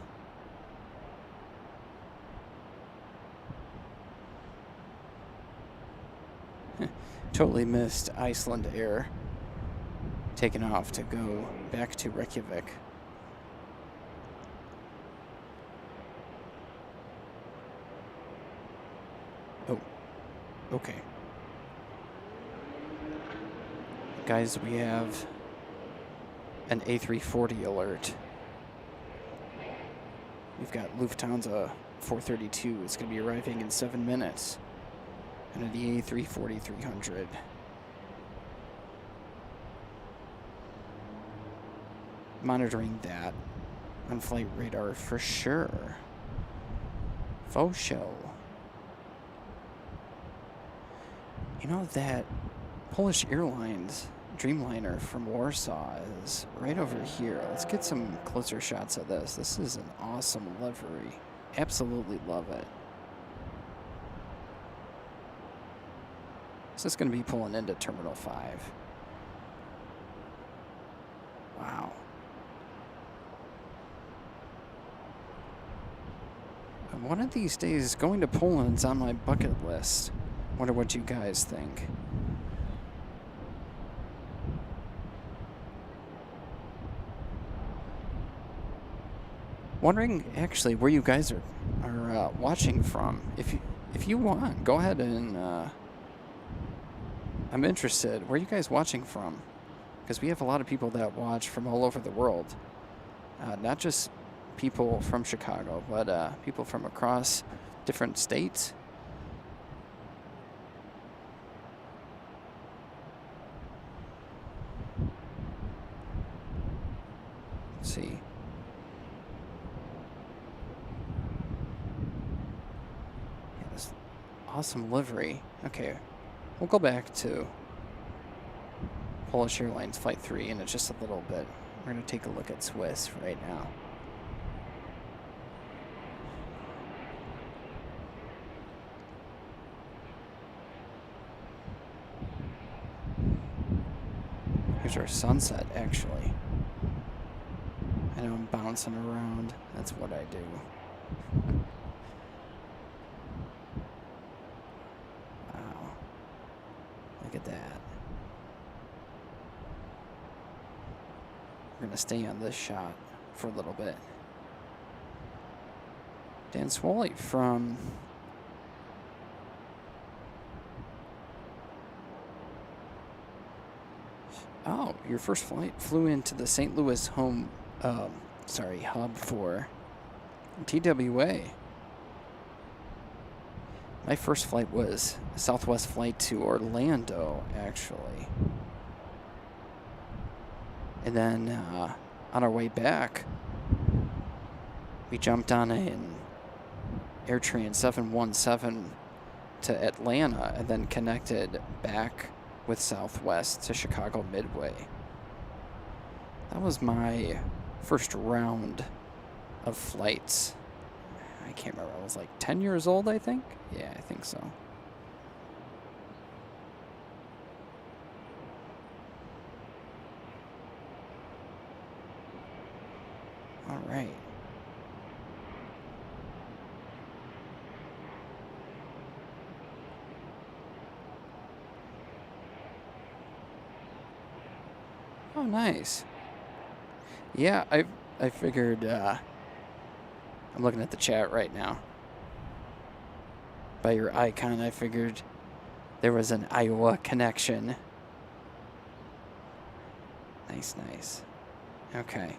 Totally missed Iceland Air taking off to go back to Reykjavik. Oh, okay. Guys, we have an A340 alert. We've got Lufthansa 432. It's going to be arriving in 7 minutes. And the A340-300. Monitoring that on flight radar for sure. Faux show. You know, that Polish Airlines Dreamliner from Warsaw is right over here. Let's get some closer shots of this. This is an awesome livery. Absolutely love it. So it's going to be pulling into Terminal 5. Wow. And one of these days, going to Poland's on my bucket list. Wonder what you guys think. Wondering, actually, where you guys are watching from. If you want, go ahead and... I'm interested. Where are you guys watching from? Because we have a lot of people that watch from all over the world. Not just people from Chicago, but people from across different states. Let's see. Yeah, this awesome livery. Okay. We'll go back to Polish Airlines Flight 3 in just a little bit. We're going to take a look at Swiss right now. Here's our sunset, actually. I know I'm bouncing around. That's what I do. Look at that. We're going to stay on this shot for a little bit. Dan Swally from... Oh, your first flight flew into the St. Louis hub for TWA. My first flight was a Southwest flight to Orlando, actually. And then on our way back, we jumped on an AirTran 717 to Atlanta and then connected back with Southwest to Chicago Midway. That was my first round of flights. I can't remember. I was like 10 years old, I think. Yeah, I think so. All right. Oh, nice. Yeah, I figured, I'm looking at the chat right now. By your icon, I figured there was an Iowa connection. Nice, nice. Okay.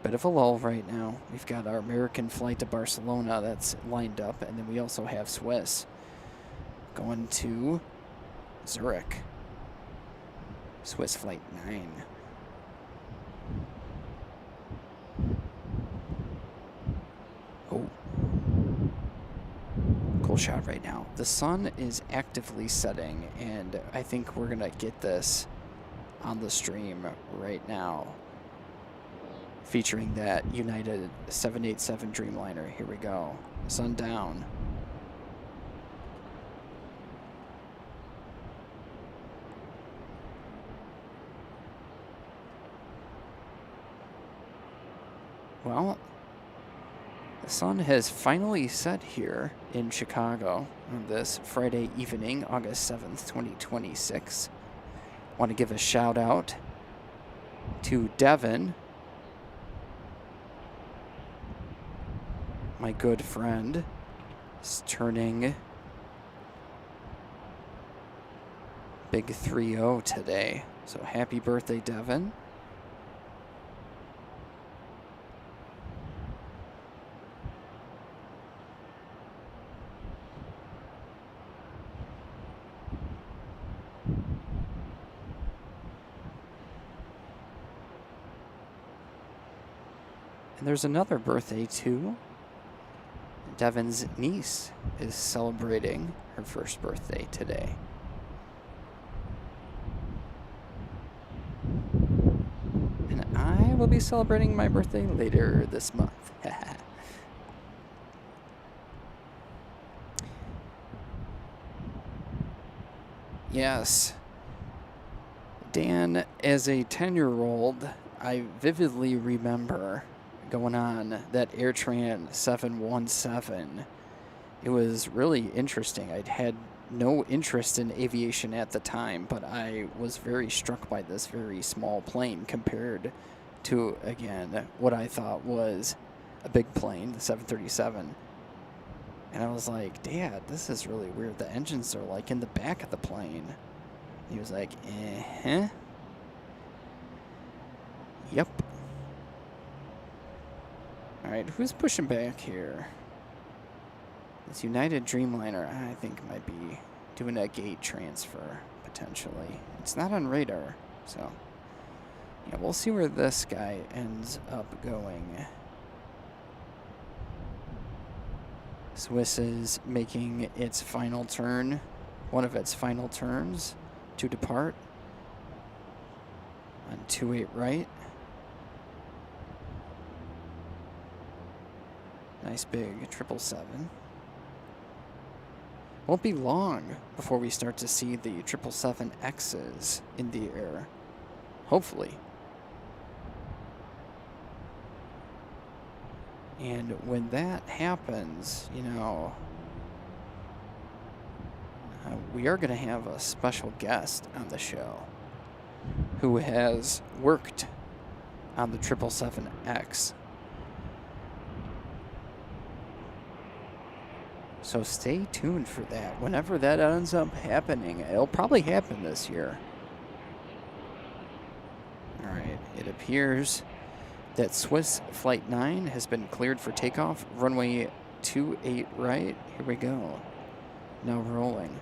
Bit of a lull right now. We've got our American flight to Barcelona that's lined up, and then we also have Swiss going to Zurich. Swiss flight 9. Oh. Cool shot right now. The sun is actively setting, and I think we're going to get this on the stream right now. Featuring that United 787 Dreamliner. Here we go. Sun down. Well, the sun has finally set here in Chicago on this Friday evening, August 7th, 2026. Want to give a shout out to Devin, my good friend, is turning big 3-0 today. So happy birthday, Devin. And there's another birthday too. Devin's niece is celebrating her first birthday today. And I will be celebrating my birthday later this month. Yes. Dan, as a 10-year-old, I vividly remember going on that AirTran 717. It was really interesting. I'd had no interest in aviation at the time, but I was very struck by this very small plane compared to, again, what I thought was a big plane, the 737. And I was like, Dad, this is really weird. The engines are like in the back of the plane. He was like, Yep. All right, who's pushing back here? This United Dreamliner, I think, might be doing a gate transfer, potentially. It's not on radar, so... yeah, we'll see where this guy ends up going. Swiss is making its final turn, one of its final turns to depart on 28 right. Nice big 777. Won't be long before we start to see the 777Xs in the air. Hopefully. And when that happens, you know, we are going to have a special guest on the show who has worked on the 777X. So stay tuned for that. Whenever that ends up happening, it'll probably happen this year. All right, it appears that Swiss Flight 9 has been cleared for takeoff. Runway 28 right. Here we go. Now rolling.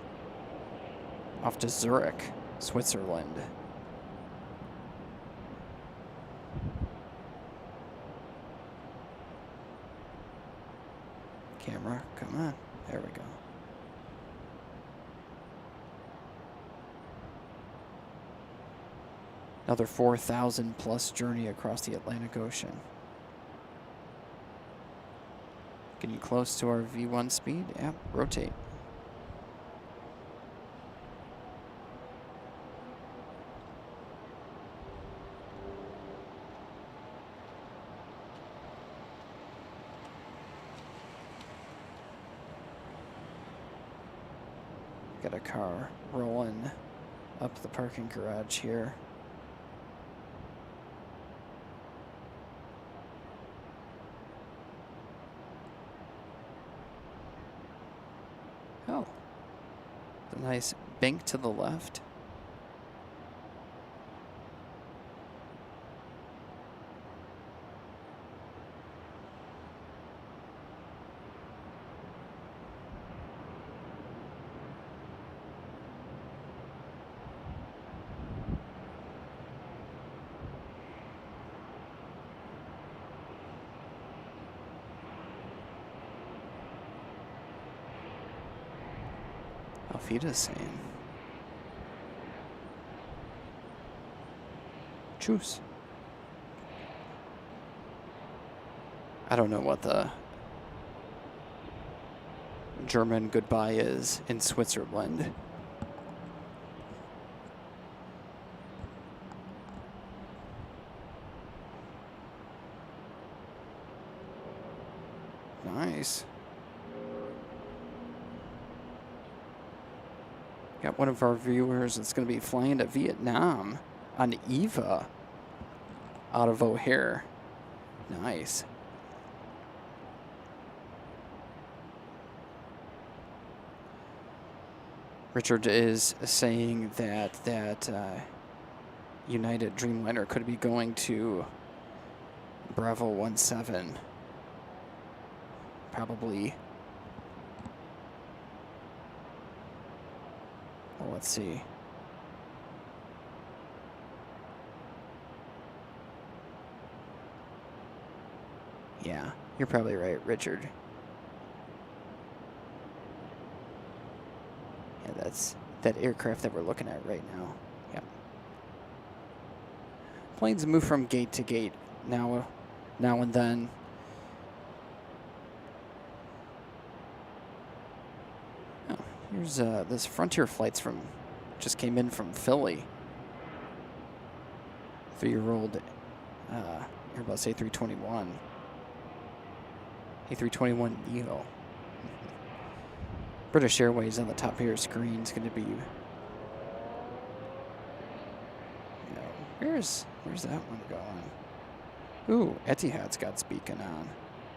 Off to Zurich, Switzerland. Camera, come on. There we go. Another 4,000 plus journey across the Atlantic Ocean. Getting close to our V1 speed. Yep, rotate. got a car rolling up the parking garage here. Oh, a nice bank to the left. Alfita's saying. Choose. I don't know what the German goodbye is in Switzerland. Nice. Got one of our viewers that's going to be flying to Vietnam on EVA out of O'Hare. Nice. Richard is saying that United Dreamliner could be going to Bravo 17. Probably. Well, let's see. Yeah, you're probably right, Richard. Yeah, that's that aircraft that we're looking at right now. Yep. Planes move from gate to gate now and then. Oh, here's this Frontier flights from just came in from Philly. 3-year-old Airbus A321. A321 Neo. British Airways on the top of your screen is going to be. Where's that one going? Ooh, Etihad's got its beacon on,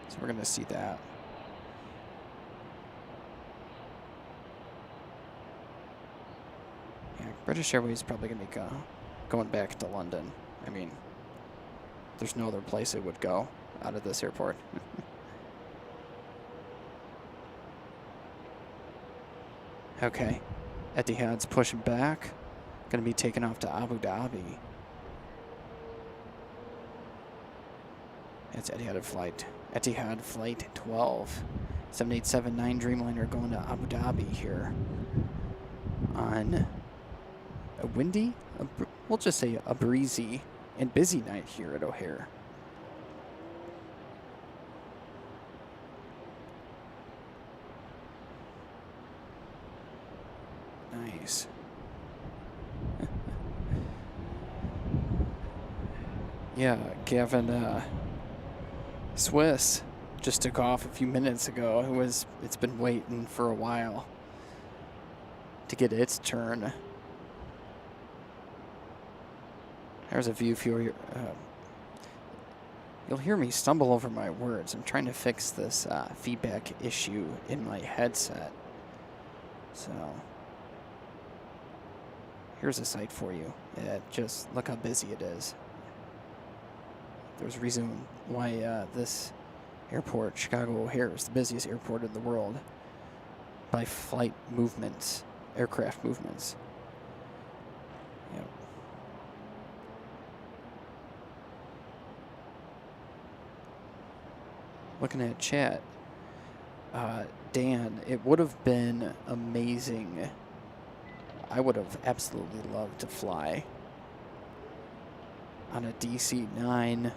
so we're going to see that. Yeah, British Airways is probably going to be going back to London. I mean, there's no other place it would go out of this airport. Okay, Etihad's pushing back. Going to be taken off to Abu Dhabi. It's Etihad flight. Etihad flight 12. 7879 Dreamliner going to Abu Dhabi here on a windy, we'll just say a breezy and busy night here at O'Hare. Nice. Yeah, Gavin Swiss just took off a few minutes ago. It's been waiting for a while to get its turn. There's a view for your. You'll hear me stumble over my words. I'm trying to fix this feedback issue in my headset. So here's a site for you. Just look how busy it is. There's a reason why this airport, Chicago O'Hare, is the busiest airport in the world by flight movements, aircraft movements. Yep. Looking at chat, Dan, it would have been amazing. I would have absolutely loved to fly on a DC-9.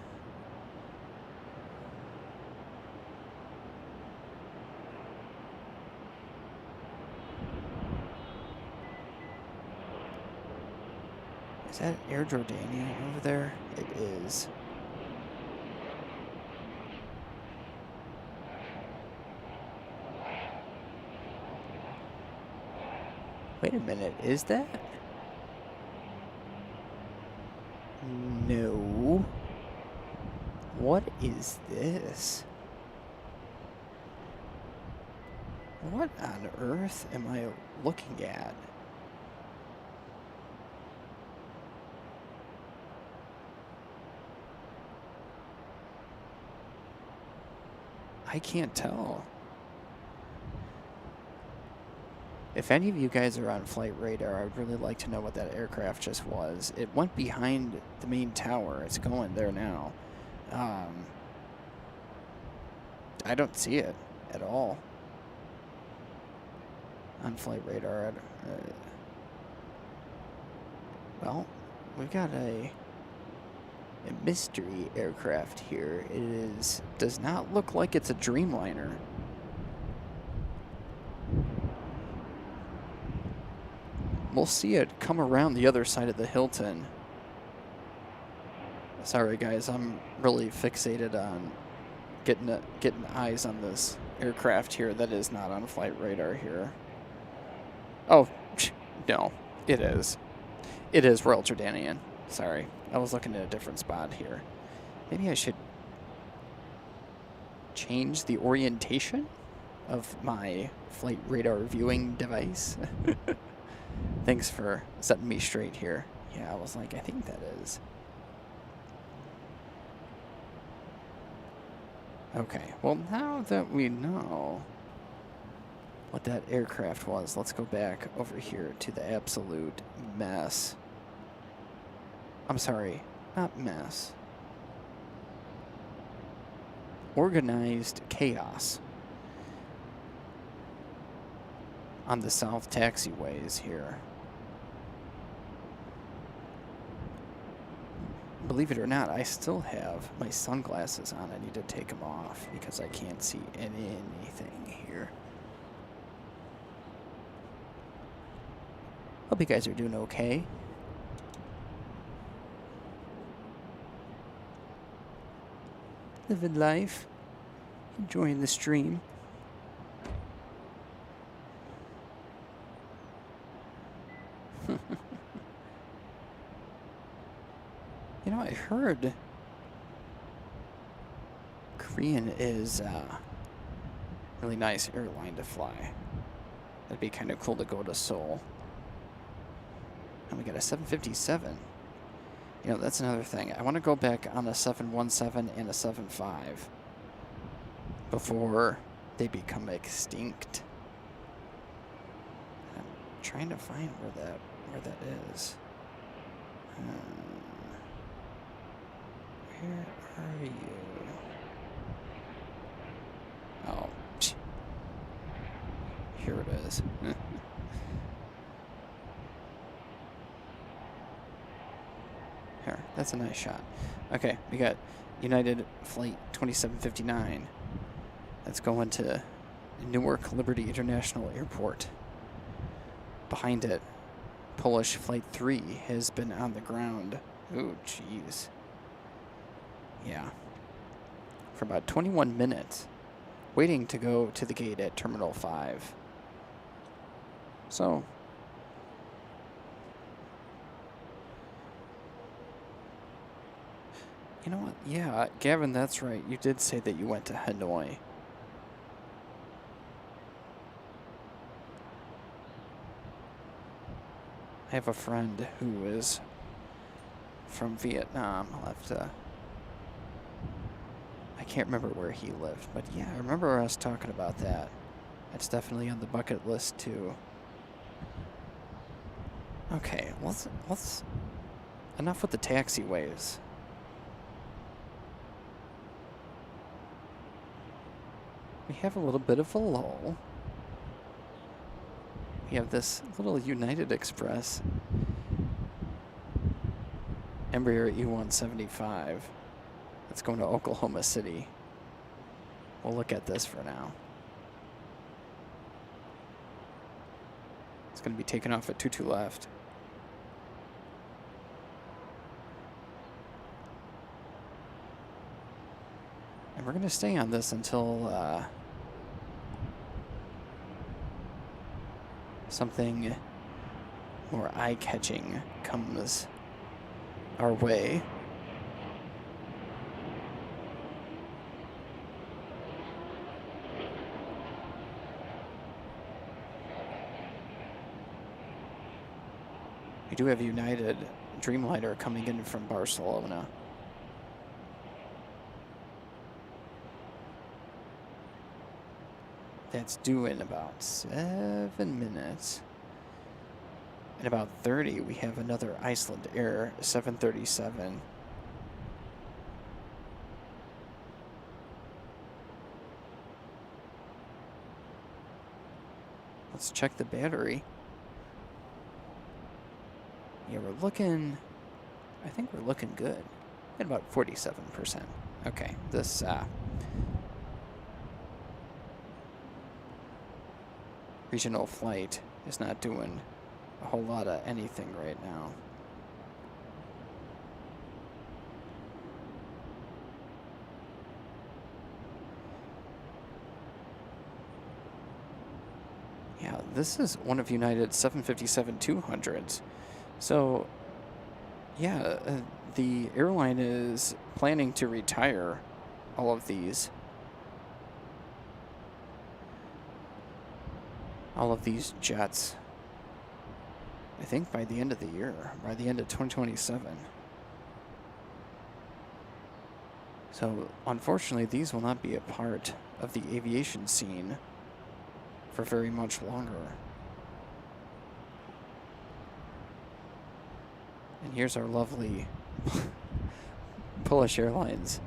Is that Air Jordania over there? It is. Wait a minute, is that? No. What is this? What on earth am I looking at? I can't tell. If any of you guys are on flight radar, I'd really like to know what that aircraft just was. It went behind the main tower. It's going there now. I don't see it at all on flight radar. Well, we've got a mystery aircraft here. Does not look like it's a Dreamliner. We'll see it come around the other side of the Hilton. Sorry guys, I'm really fixated on getting eyes on this aircraft here that is not on flight radar here. Oh, no, it is. It is Royal Jordanian. Sorry, I was looking at a different spot here. Maybe I should change the orientation of my flight radar viewing device. Thanks for setting me straight here. Yeah, I was like, I think that is. Okay, well, now that we know what that aircraft was, let's go back over here to the absolute mess. I'm sorry, not mess. Organized chaos on the south taxiways here. Believe it or not, I still have my sunglasses on. I need to take them off because I can't see anything here. Hope you guys are doing okay. Living life, enjoying the stream. You know, I heard Korean is a really nice airline to fly. That'd be kind of cool to go to Seoul. And we got a 757. You know, that's another thing. I want to go back on a 717 and a 75 before they become extinct. I'm trying to find where that is. Where are you? Oh, here it is. Here, that's a nice shot. Okay, we got United Flight 2759. That's going to Newark Liberty International Airport. Behind it, Polish Flight 3 has been on the ground. Ooh, jeez. Yeah. For about 21 minutes, waiting to go to the gate at Terminal 5. So, you know what? Yeah, Gavin, that's right. You did say that you went to Hanoi. I have a friend who is from Vietnam. I'll have to... I can't remember where he lived, but yeah, I remember us talking about that. It's definitely on the bucket list too. Okay, let's enough with the taxiways. We have a little bit of a lull. We have this little United Express Embraer E175 that's going to Oklahoma City. We'll look at this for now. It's going to be taken off at 22 left. And we're going to stay on this until something more eye-catching comes our way. We do have United Dreamliner coming in from Barcelona. That's due in about 7 minutes. In about 30, we have another Iceland Air 737. Let's check the battery. Yeah, we're looking, I think we're looking good. At about 47%. Okay, this, regional flight is not doing a whole lot of anything right now. Yeah, this is one of United's 757-200s. So, yeah, the airline is planning to retire all of these. All of these jets, I think by the end of the year, by the end of 2027. So, unfortunately, these will not be a part of the aviation scene for very much longer. And here's our lovely Polish Airlines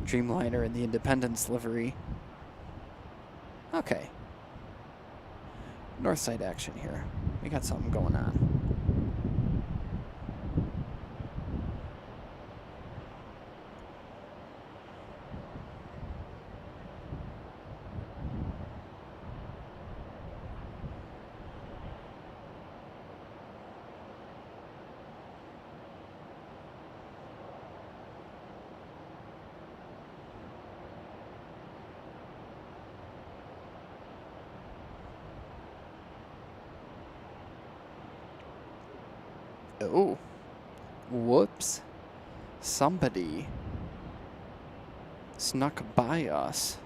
Dreamliner in the Independence livery. Okay. North side action here. We got something going on. Oh, whoops. Somebody snuck by us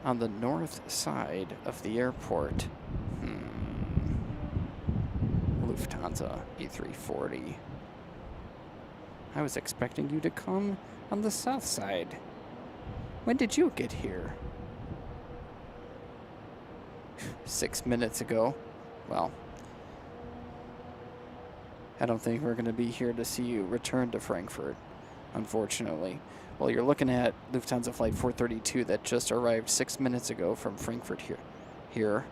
on the north side of the airport. Lufthansa A340. I was expecting you to come on the south side. When did you get here? 6 minutes ago. Well, I don't think we're going to be here to see you return to Frankfurt, unfortunately. Well, you're looking at Lufthansa Flight 432 that just arrived 6 minutes ago from Frankfurt here,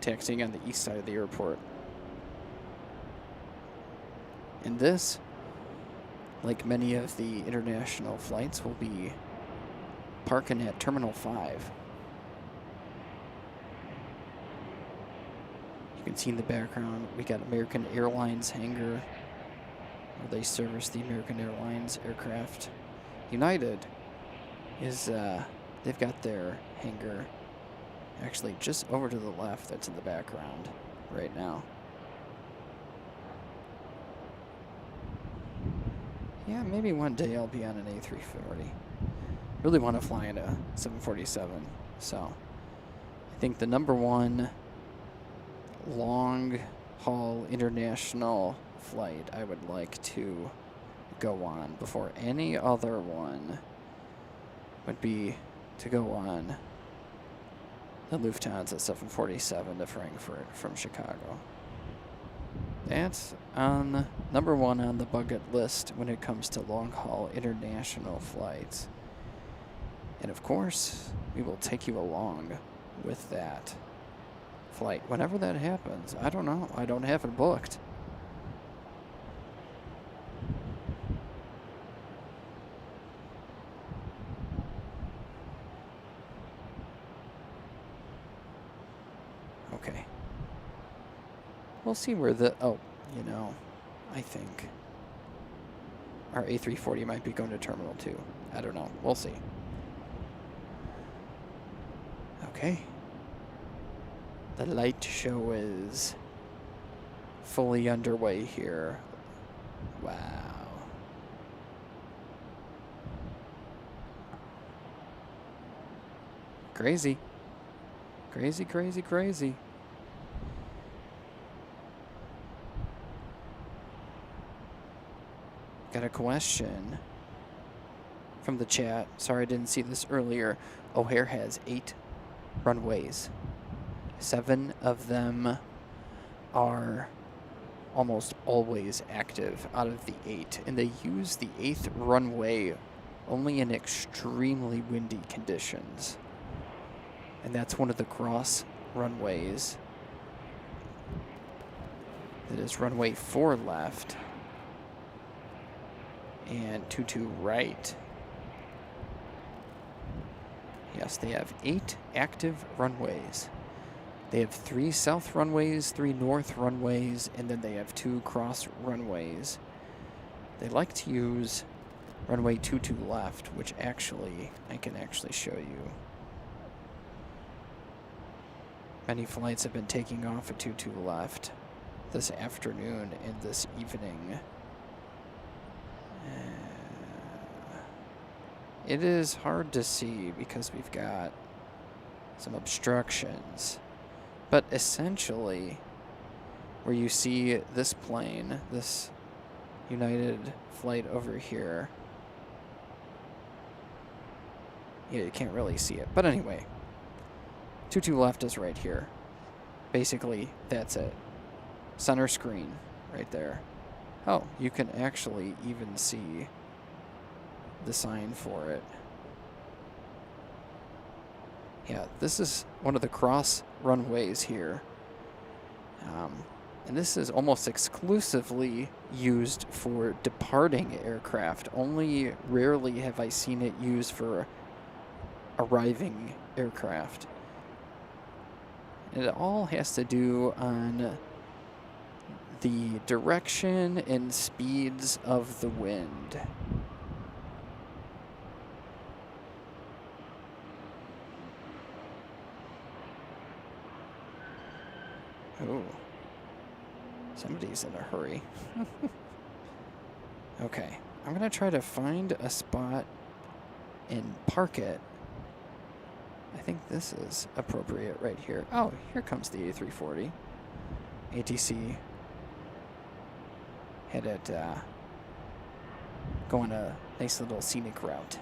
taxiing on the east side of the airport. And this, like many of the international flights, will be parking at Terminal 5. You can see in the background, we got American Airlines hangar, where they service the American Airlines aircraft. United is, they've got their hangar actually just over to the left. That's in the background right now. Yeah, maybe one day I'll be on an A340. Really want to fly in a 747, so I think the number one long-haul international flight I would like to go on before any other one would be to go on the Lufthansa 747 to Frankfurt from Chicago. That's on number one on the bucket list when it comes to long-haul international flights. And of course, we will take you along with that flight whenever that happens. I don't know. I don't have it booked. Okay. We'll see where the... Oh, you know, I think our A340 might be going to Terminal 2. I don't know. We'll see. Okay. The light show is fully underway here. Wow. Crazy. Crazy, crazy, crazy. Got a question from the chat. Sorry I didn't see this earlier. O'Hare has 8 runways. 7 of them are almost always active out of the 8. And they use the 8th runway only in extremely windy conditions. And that's one of the cross runways. It is runway 4 left. And 22 right. Yes, they have 8 active runways. They have 3 south runways, 3 north runways, and then they have 2 cross runways. They like to use runway 22 left, which actually, I can actually show you. Many flights have been taking off at 22 left this afternoon and this evening. It is hard to see because we've got some obstructions. But essentially, where you see this plane, this United flight over here, yeah, you can't really see it. But anyway, 22 left is right here. Basically, that's it. Center screen right there. Oh, you can actually even see the sign for it. Yeah, this is one of the cross runways here. And this is almost exclusively used for departing aircraft. Only rarely have I seen it used for arriving aircraft. And it all has to do on the direction and speeds of the wind. Oh, somebody's in a hurry. Okay, I'm gonna try to find a spot and park it. I think this is appropriate right here. Oh, here comes the A340. ATC had it going a nice little scenic route.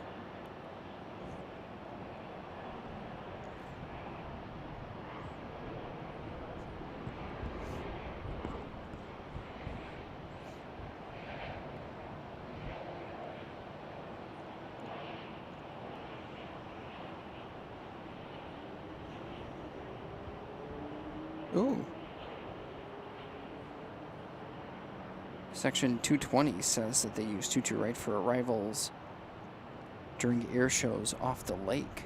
Ooh. Section 220 says that they use 22 right for arrivals during air shows off the lake.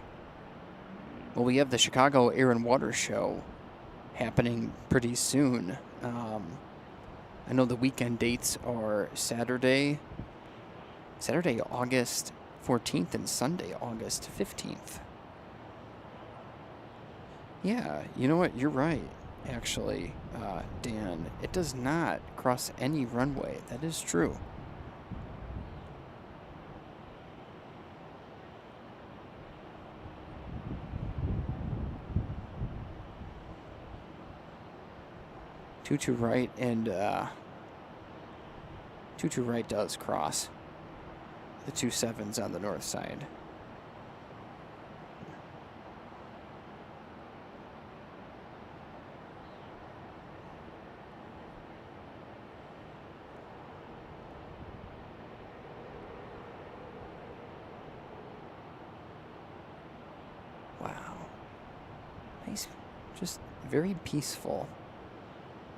Well, we have the Chicago Air and Water Show happening pretty soon. I know the weekend dates are Saturday, August 14th, and Sunday, August 15th. Yeah, you know what? You're right. Actually, Dan, it does not cross any runway. That is true. Two right and 22 right does cross the 27s on the north side. Nice, just very peaceful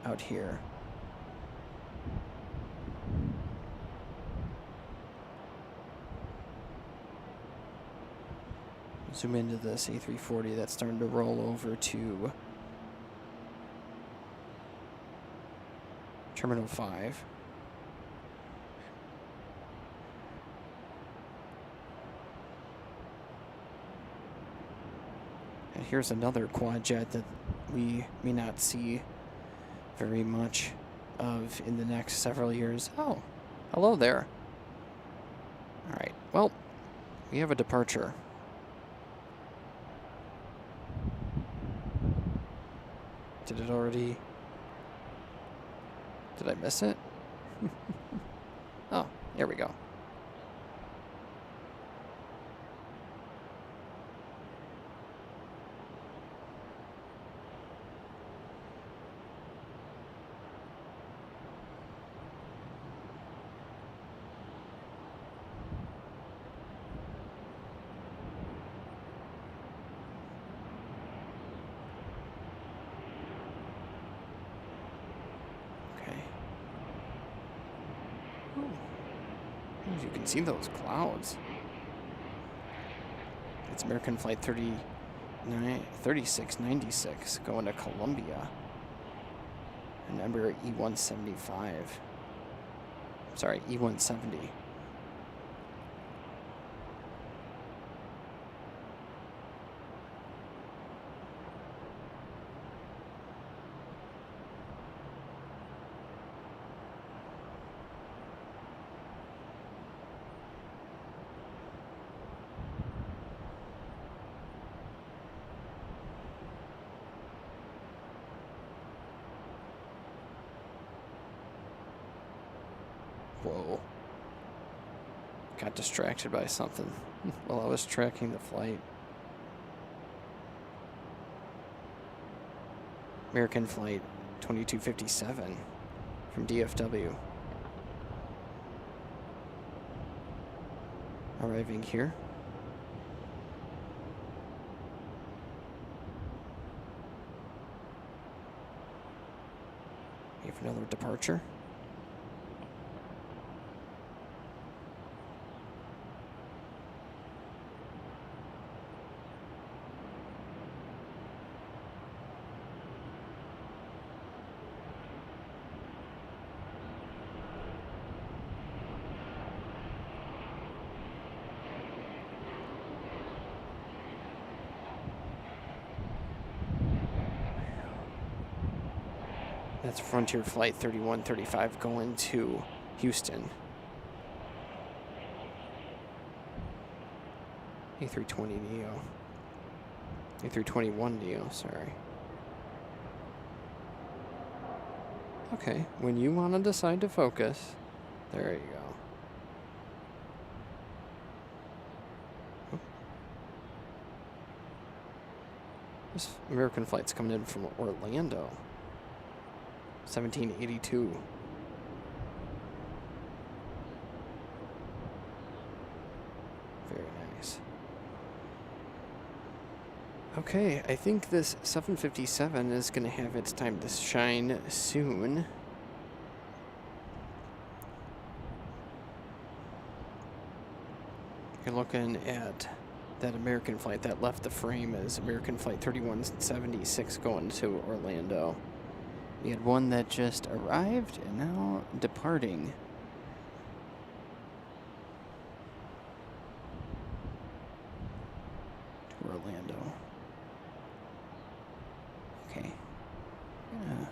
out here. Zoom into this A340 that's starting to roll over to Terminal 5. And here's another quad jet that we may not see very much of in the next several years. Oh, hello there. All right, well, we have a departure. Did it already? Did I miss it? Oh, here we go. You can see those clouds. It's American Flight 3696 going to Columbia. And number E175. Sorry, E170. Whoa. Got distracted by something while I was tracking the flight. American Flight 2257 from DFW. Arriving here. We have another departure. That's Frontier Flight 3135 going to Houston. A320neo. A321neo, sorry. Okay, when you want to decide to focus, there you go. Oh. This American flight's coming in from Orlando. 1782. Very nice. Okay, I think this 757 is going to have its time to shine soon. You're looking at that American flight that left the frame as American Flight 3176 going to Orlando. We had one that just arrived and now departing. To Orlando. Okay. Gonna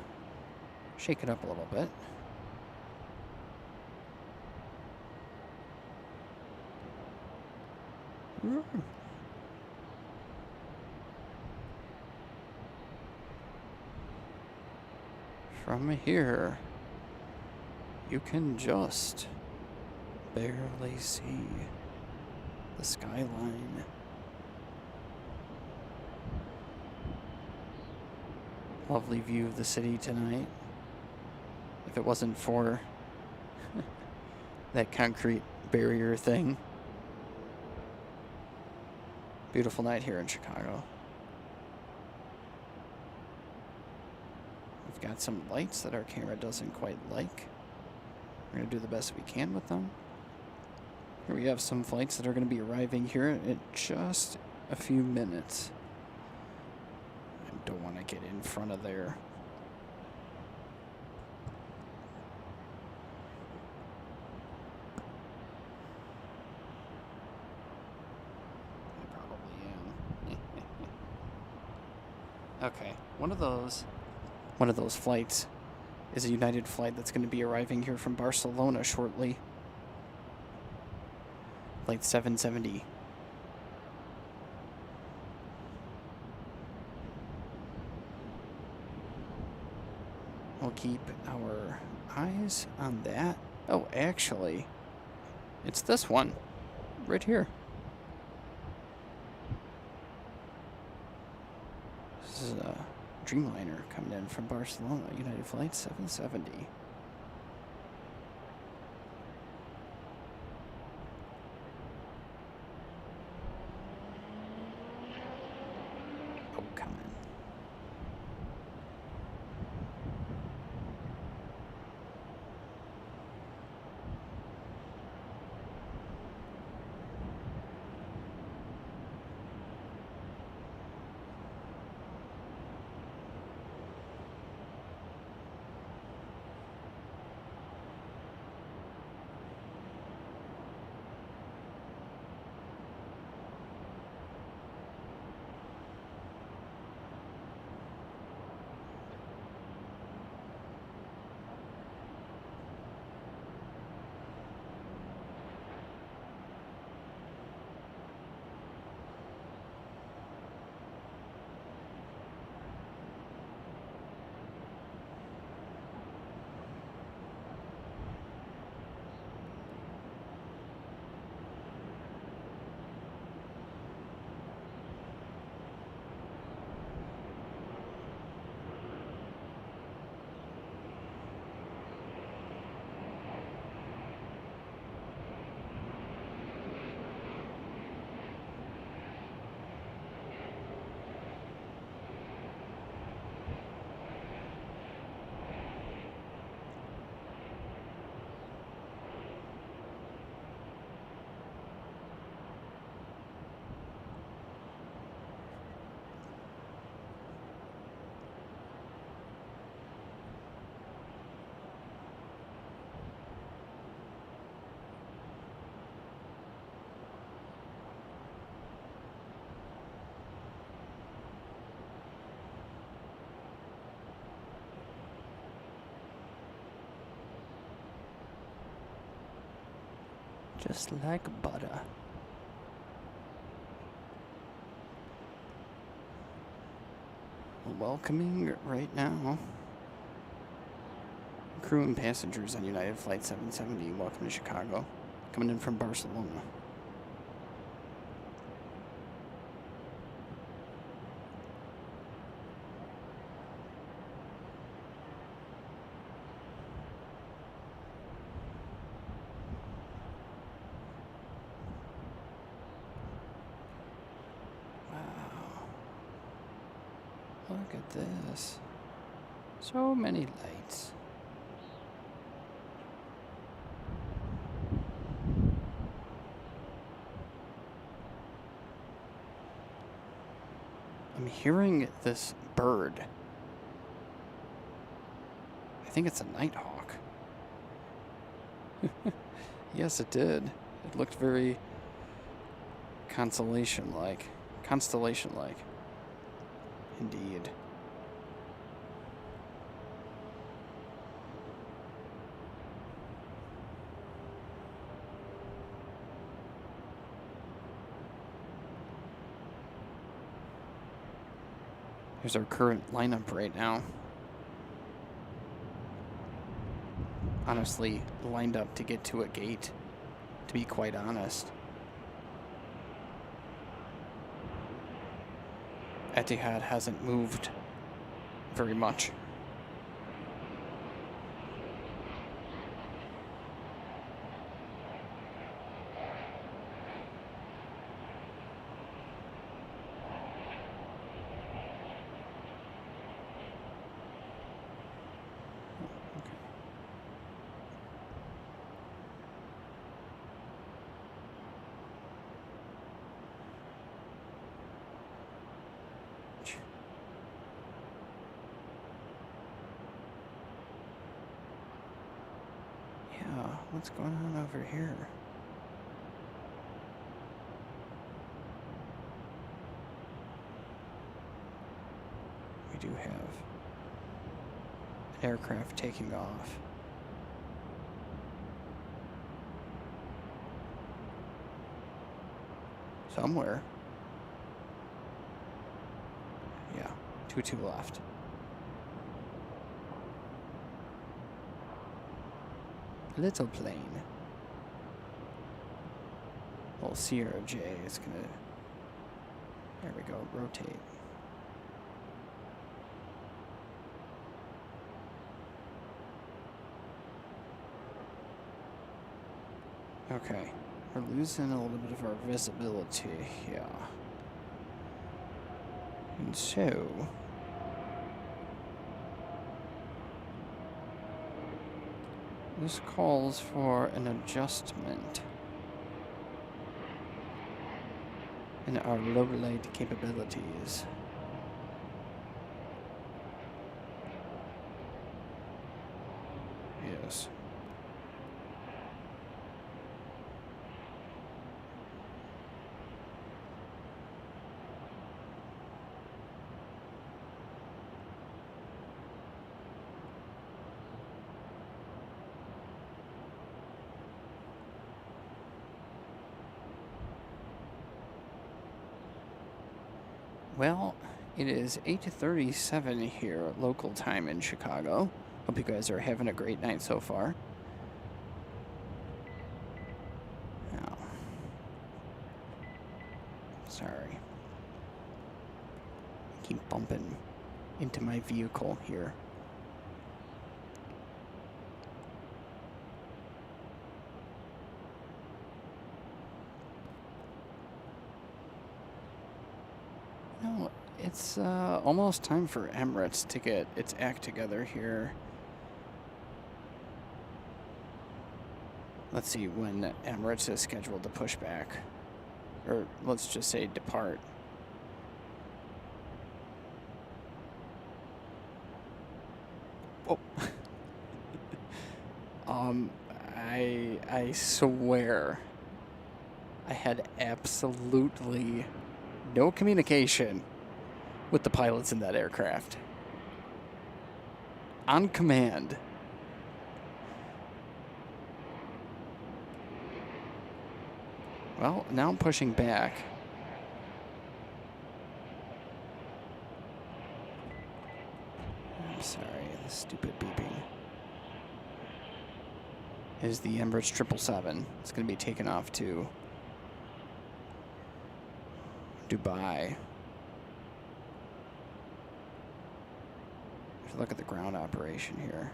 shake it up a little bit. From here, you can just barely see the skyline. Lovely view of the city tonight. If it wasn't for that concrete barrier thing. Beautiful night here in Chicago. We've got some lights that our camera doesn't quite like. We're going to do the best we can with them. Here we have some flights that are going to be arriving here in just a few minutes. I don't want to get in front of there. I probably am. Okay, one of those flights is a United flight that's going to be arriving here from Barcelona shortly. Flight 770. We'll keep our eyes on that. Oh, actually, it's this one right here. This is a Dreamliner coming in from Barcelona, United Flight 770. Oh, come in. Just like butter. Welcoming right now crew and passengers on United Flight 770. Welcome to Chicago. Coming in from Barcelona. Look at this. So many lights. I'm hearing this bird. I think it's a nighthawk. Yes, it did. It looked very constellation-like. Indeed. Here's our current lineup right now. Honestly, lined up to get to a gate, to be quite honest. Etihad hasn't moved very much. What's going on over here? We do have aircraft taking off. Somewhere. Yeah, 2 left. Little plane. Well, CRJ is gonna. There we go. Rotate. Okay, we're losing a little bit of our visibility here. And so, this calls for an adjustment in our low light capabilities. Yes. Well, it is 8:37 here, local time in Chicago. Hope you guys are having a great night so far. Oh. Sorry. Keep bumping into my vehicle here. No, it's almost time for Emirates to get its act together here. Let's see when Emirates is scheduled to push back. Or let's just say depart. Oh. I swear I had absolutely no communication with the pilots in that aircraft. On command. Well, now I'm pushing back. I'm sorry, the stupid beeping. Is the Emirates 777. It's going to be taken off to Dubai. Let's look at the ground operation here.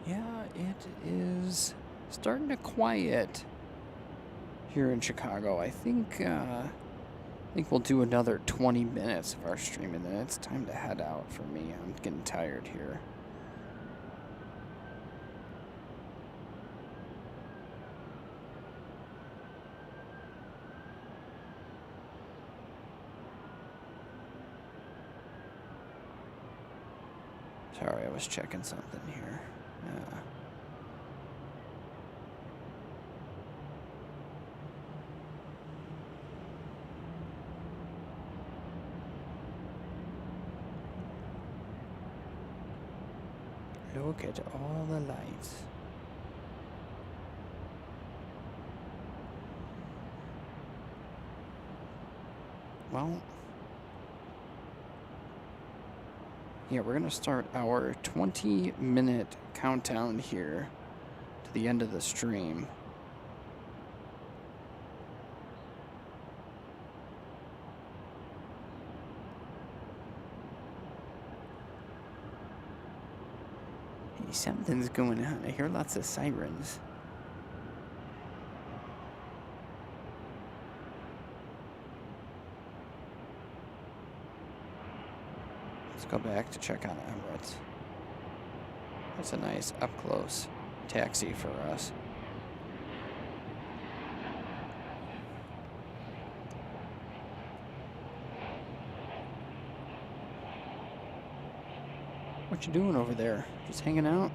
Yeah, it is starting to quiet here in Chicago. I think we'll do another 20 minutes of our stream, and then it's time to head out for me. I'm getting tired here. Sorry, I was checking something here. Look at all the lights. Well, yeah, we're going to start our 20-minute countdown here to the end of the stream. Hey, something's going on. I hear lots of sirens. Let's go back to check on Emirates. That's a nice up-close taxi for us. What you doing over there? Just hanging out?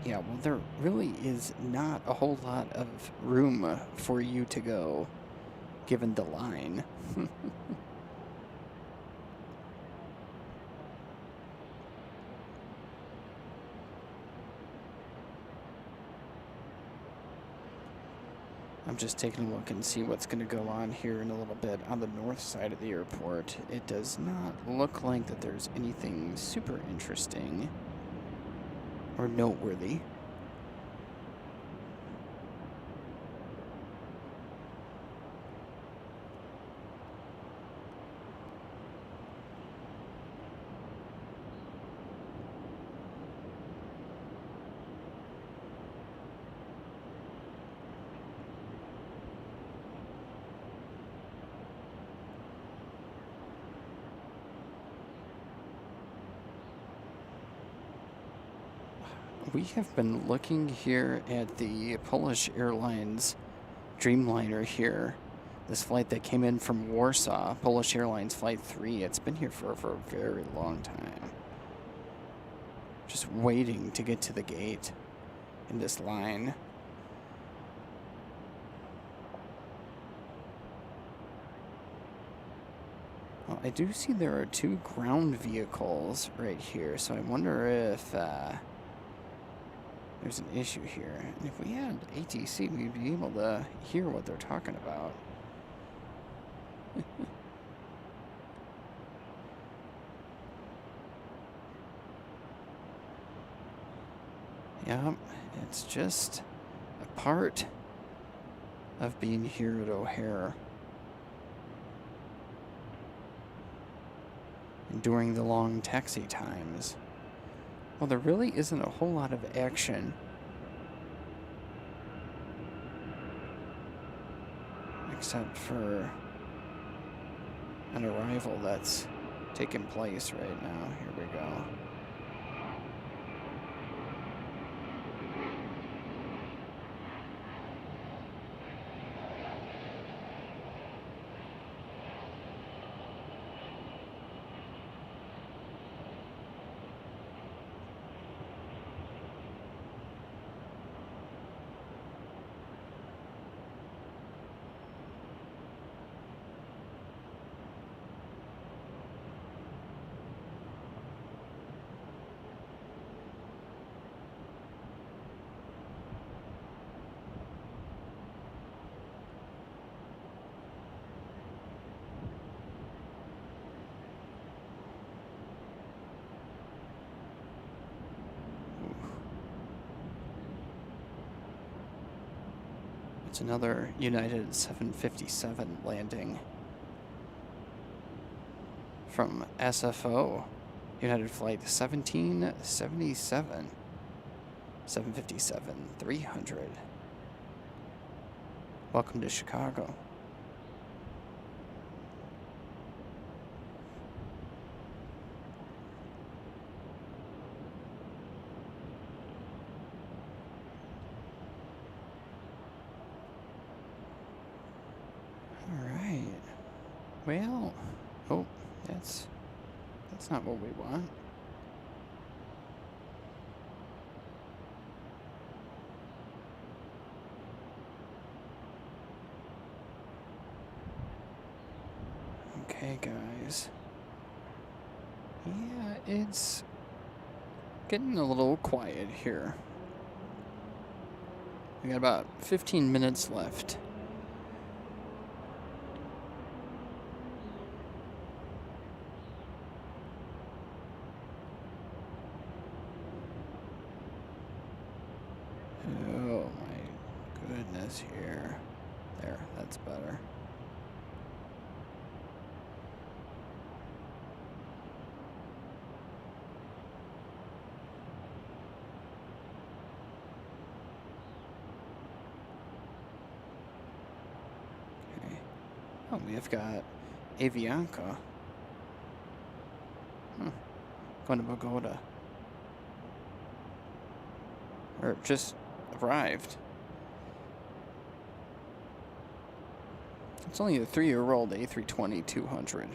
Yeah, well, there really is not a whole lot of room for you to go, given the line. I'm just taking a look and see what's going to go on here in a little bit on the north side of the airport. It does not look like that there's anything super interesting or noteworthy. We have been looking here at the Polish Airlines Dreamliner here. This flight that came in from Warsaw, Polish Airlines Flight 3. It's been here for a very long time. Just waiting to get to the gate in this line. Well, I do see there are 2 ground vehicles right here, so I wonder if there's an issue here. And if we had ATC, we'd be able to hear what they're talking about. Yeah, it's just a part of being here at O'Hare. And during the long taxi times. Well, there really isn't a whole lot of action. Except for an arrival that's taking place right now. Here we go. It's another United 757 landing from SFO, United Flight 1777, 757-300. Welcome to Chicago. Well, oh, that's not what we want. Okay, guys. Yeah, it's getting a little quiet here. We got about 15 minutes left. Here. There, that's better. Okay. Oh, we have got Avianca. Going to Bogota. Or just arrived. It's only a 3-year-old A320-200.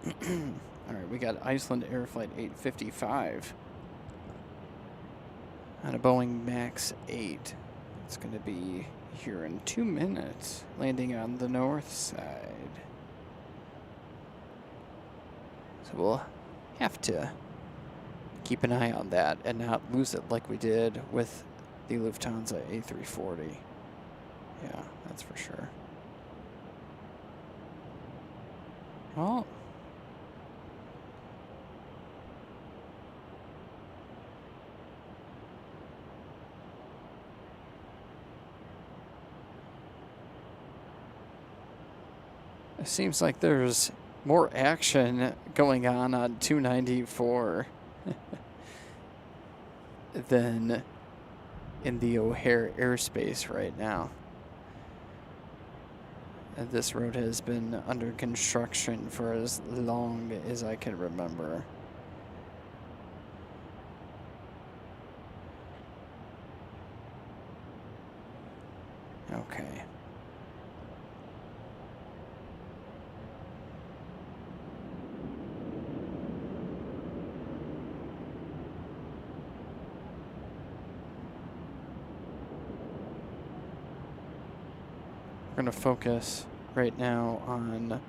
All right, we got Iceland Air Flight 855 on a Boeing Max 8. It's going to be here in 2 minutes, landing on the north side. So we'll have to keep an eye on that and not lose it like we did with the Lufthansa A340. Yeah, that's for sure. Well, it seems like there's more action going on 294 than in the O'Hare airspace right now. And this road has been under construction for as long as I can remember. Okay. We're going to focus right now on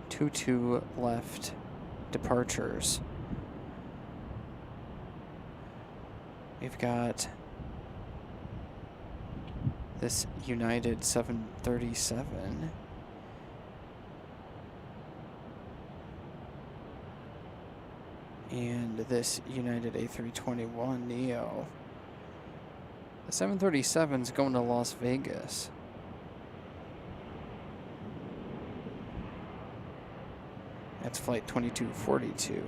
22 left departures. We've got this United 737. And this United A321neo. The 737's going to Las Vegas. That's flight 2242.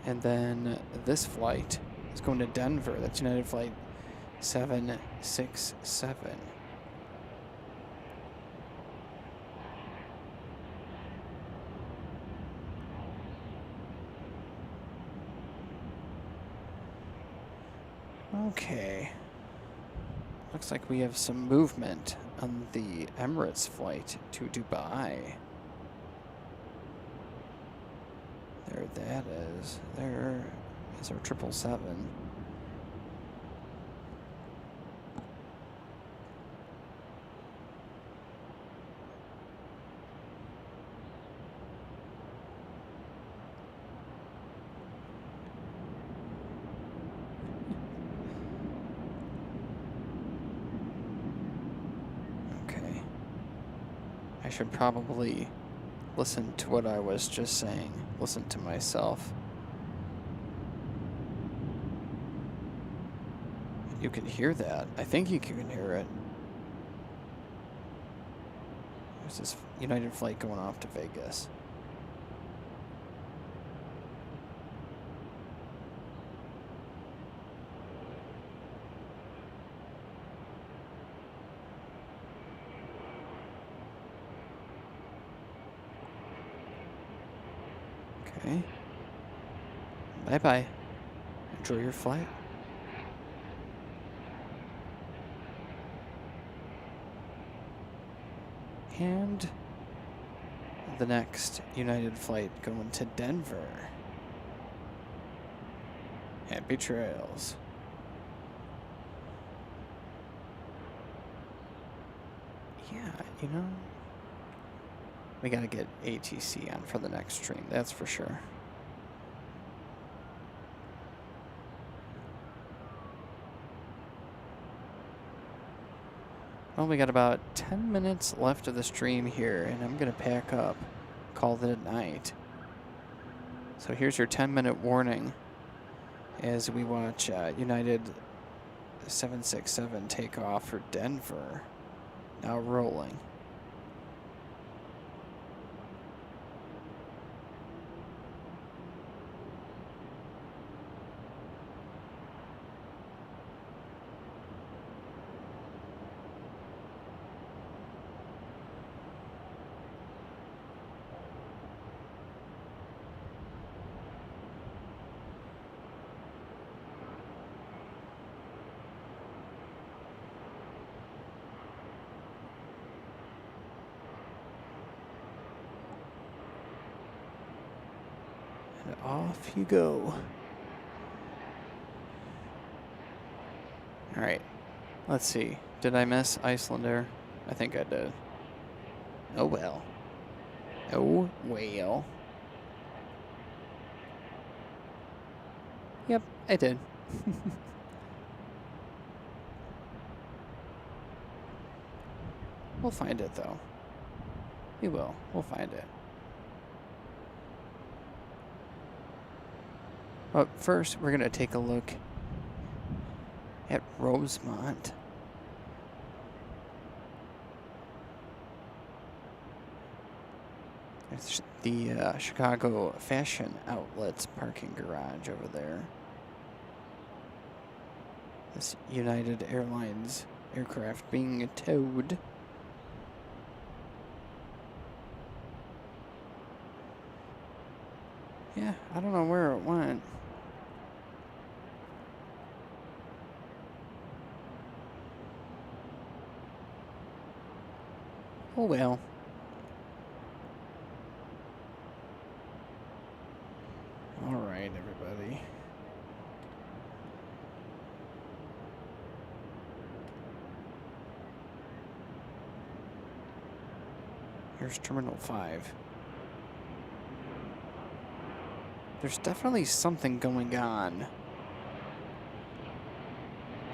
And then this flight is going to Denver. That's United flight 767. Okay. Looks like we have some movement on the Emirates flight to Dubai. There that is. There is our 777. Okay. I should probably listen to what I was just saying. Listen to myself. You can hear that. I think you can hear it. There's this United flight going off to Vegas. Okay. Bye-bye. Enjoy your flight. And the next United flight going to Denver. Happy trails. Yeah, you know, we gotta get ATC on for the next stream, that's for sure. Well, we got about 10 minutes left of the stream here, and I'm gonna pack up, call it a night. So here's your 10-minute warning as we watch United 767 take off for Denver. Now rolling. And off you go. All right. Let's see. Did I miss Icelander? I think I did. Oh well. Oh well. Yep, I did. We'll find it, though. We will. We'll find it. But first, we're going to take a look at Rosemont. It's the Chicago Fashion Outlets parking garage over there. This United Airlines aircraft being towed. Yeah, I don't know where it went. Oh well. All right, everybody. Here's Terminal 5. There's definitely something going on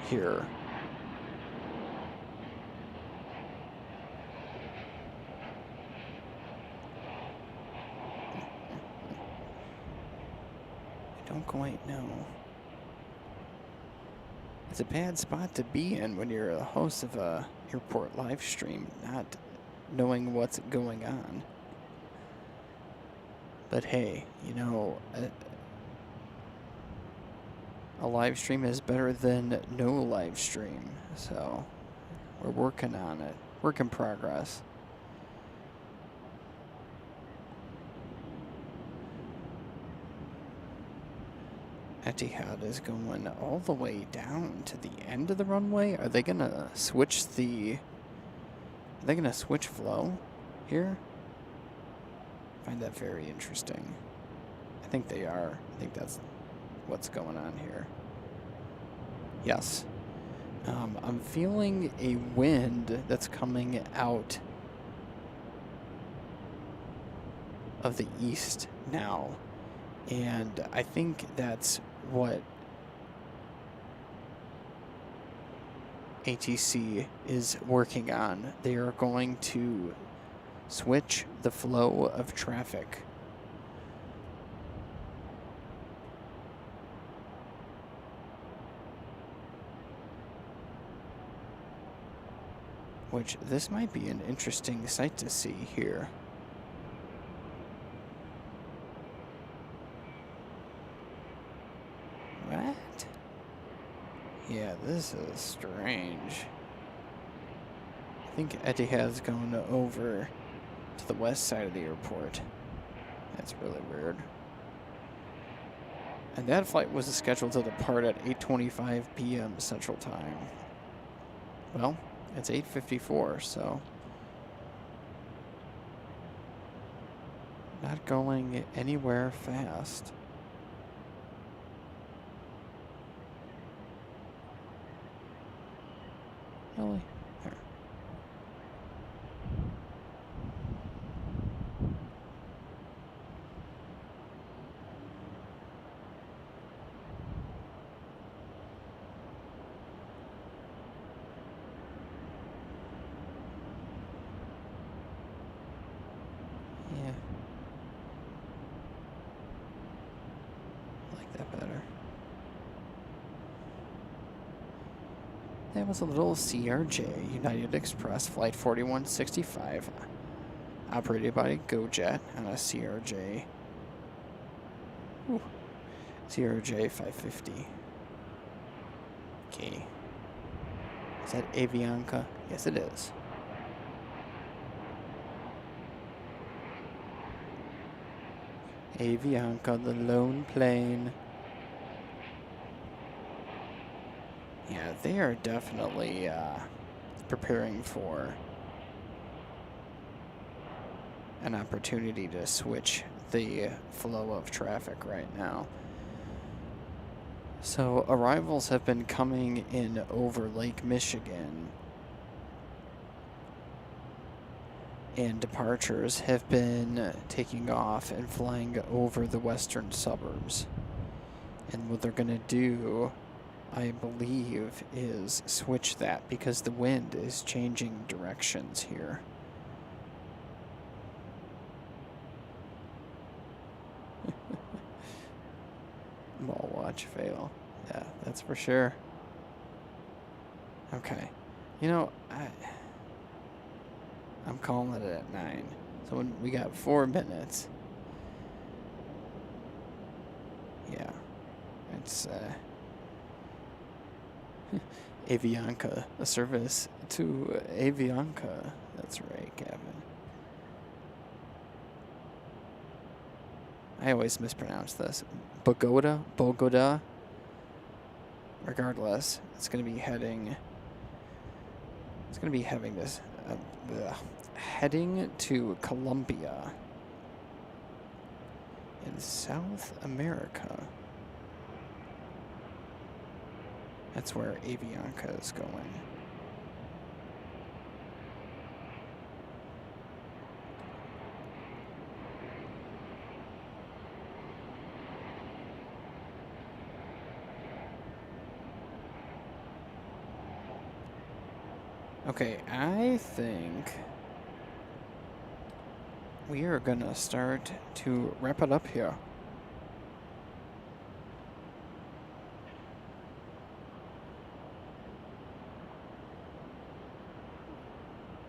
here. I don't quite know. It's a bad spot to be in when you're a host of a airport live stream, not knowing what's going on. But hey, you know, a live stream is better than no live stream. So we're working on it. Work in progress. Etihad is going all the way down to the end of the runway. Are they gonna switch the... Are they gonna switch flow here? I find that very interesting. I think they are. I think that's what's going on here. Yes. I'm feeling a wind that's coming out of the east now. And I think that's what ATC is working on. They are going to switch the flow of traffic. Which, this might be an interesting sight to see here. What? Yeah, this is strange. I think Etihad's going over to the west side of the airport. That's really weird. And that flight was scheduled to depart at 8:25 p.m. Central Time. Well, it's 8:54, so not going anywhere fast. Really? There. Yeah. I like that better. That was a little CRJ, United Express Flight 4165, operated by GoJet on a CRJ. Ooh. CRJ 550. Okay. Is that Avianca? Yes, it is. Avianca, the lone plane. Yeah, they are definitely preparing for an opportunity to switch the flow of traffic right now. So arrivals have been coming in over Lake Michigan, and departures have been taking off and flying over the western suburbs. And what they're going to do, I believe, is switch that because the wind is changing directions here. Mall watch fail. Yeah, that's for sure. Okay. You know, I'm calling it at 9. So when we got 4 minutes. Yeah. It's Avianca, a service to Avianca. That's right, Gavin. I always mispronounce this. Bogota. Regardless, it's going to be heading. It's going to be having this. Heading to Colombia in South America. That's where Avianca is going. Okay, I think we are gonna start to wrap it up here.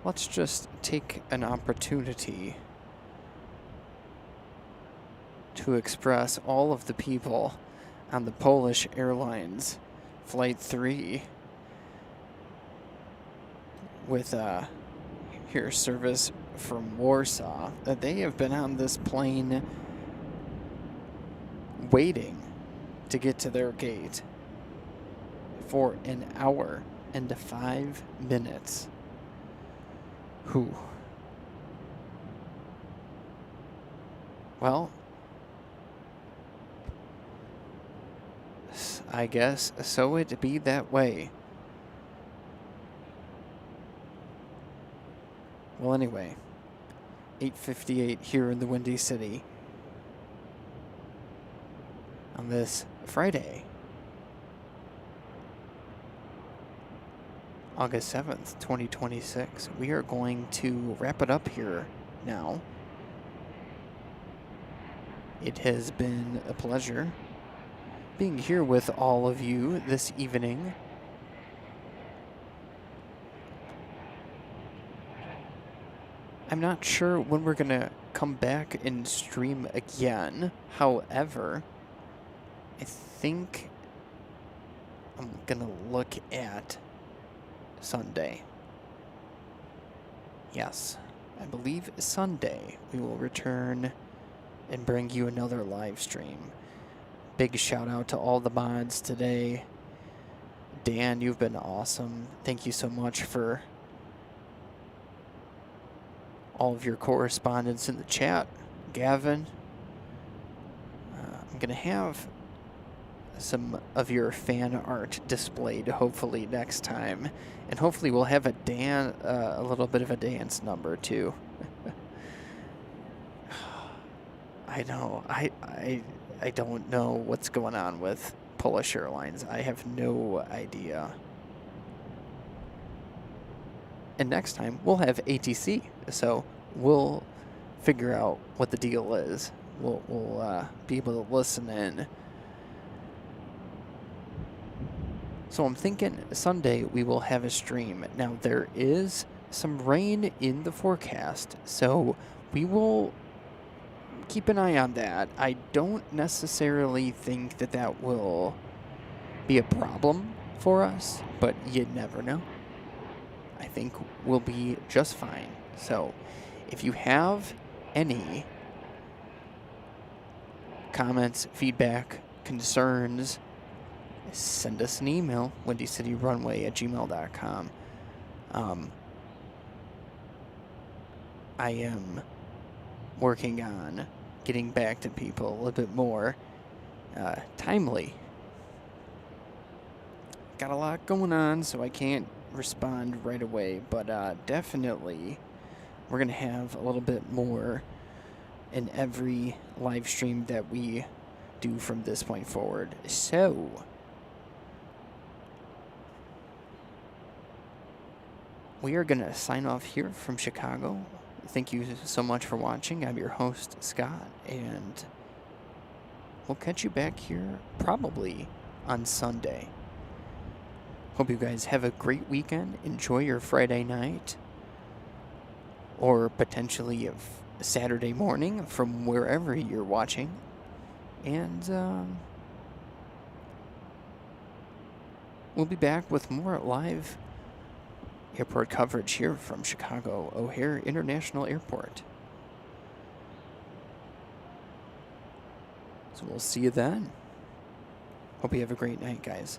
Let's just take an opportunity to express all of the people on the Polish Airlines Flight 3 with here service from Warsaw, that they have been on this plane waiting to get to their gate for an hour and 5 minutes. Whew. Well, I guess so it be that way. Well, anyway, 8:58 here in the Windy City on this Friday, August 7th, 2026. We are going to wrap it up here now. It has been a pleasure being here with all of you this evening. I'm not sure when we're going to come back and stream again. However, I think I'm going to look at Sunday. Yes, I believe Sunday we will return and bring you another live stream. Big shout out to all the mods today. Dan, you've been awesome. Thank you so much for all of your correspondence in the chat. Gavin, I'm going to have some of your fan art displayed hopefully next time. And hopefully we'll have a little bit of a dance number too. I know. I don't know what's going on with Polish Airlines. I have no idea. And next time, we'll have ATC, so we'll figure out what the deal is. We'll be able to listen in. So I'm thinking Sunday we will have a stream. Now, there is some rain in the forecast, so we will keep an eye on that. I don't necessarily think that that will be a problem for us, but you never know. I think we'll be just fine. So if you have any comments, feedback, concerns, send us an email, windycityrunway@gmail.com. I am working on getting back to people a little bit more timely. Got a lot going on, so I can't respond right away, but definitely we're going to have a little bit more in every live stream that we do from this point forward. So, we are going to sign off here from Chicago. Thank you so much for watching. I'm your host, Scott, and we'll catch you back here probably on Sunday. Hope you guys have a great weekend. Enjoy your Friday night, or potentially a Saturday morning from wherever you're watching. And we'll be back with more live airport coverage here from Chicago O'Hare International Airport. So we'll see you then. Hope you have a great night, guys.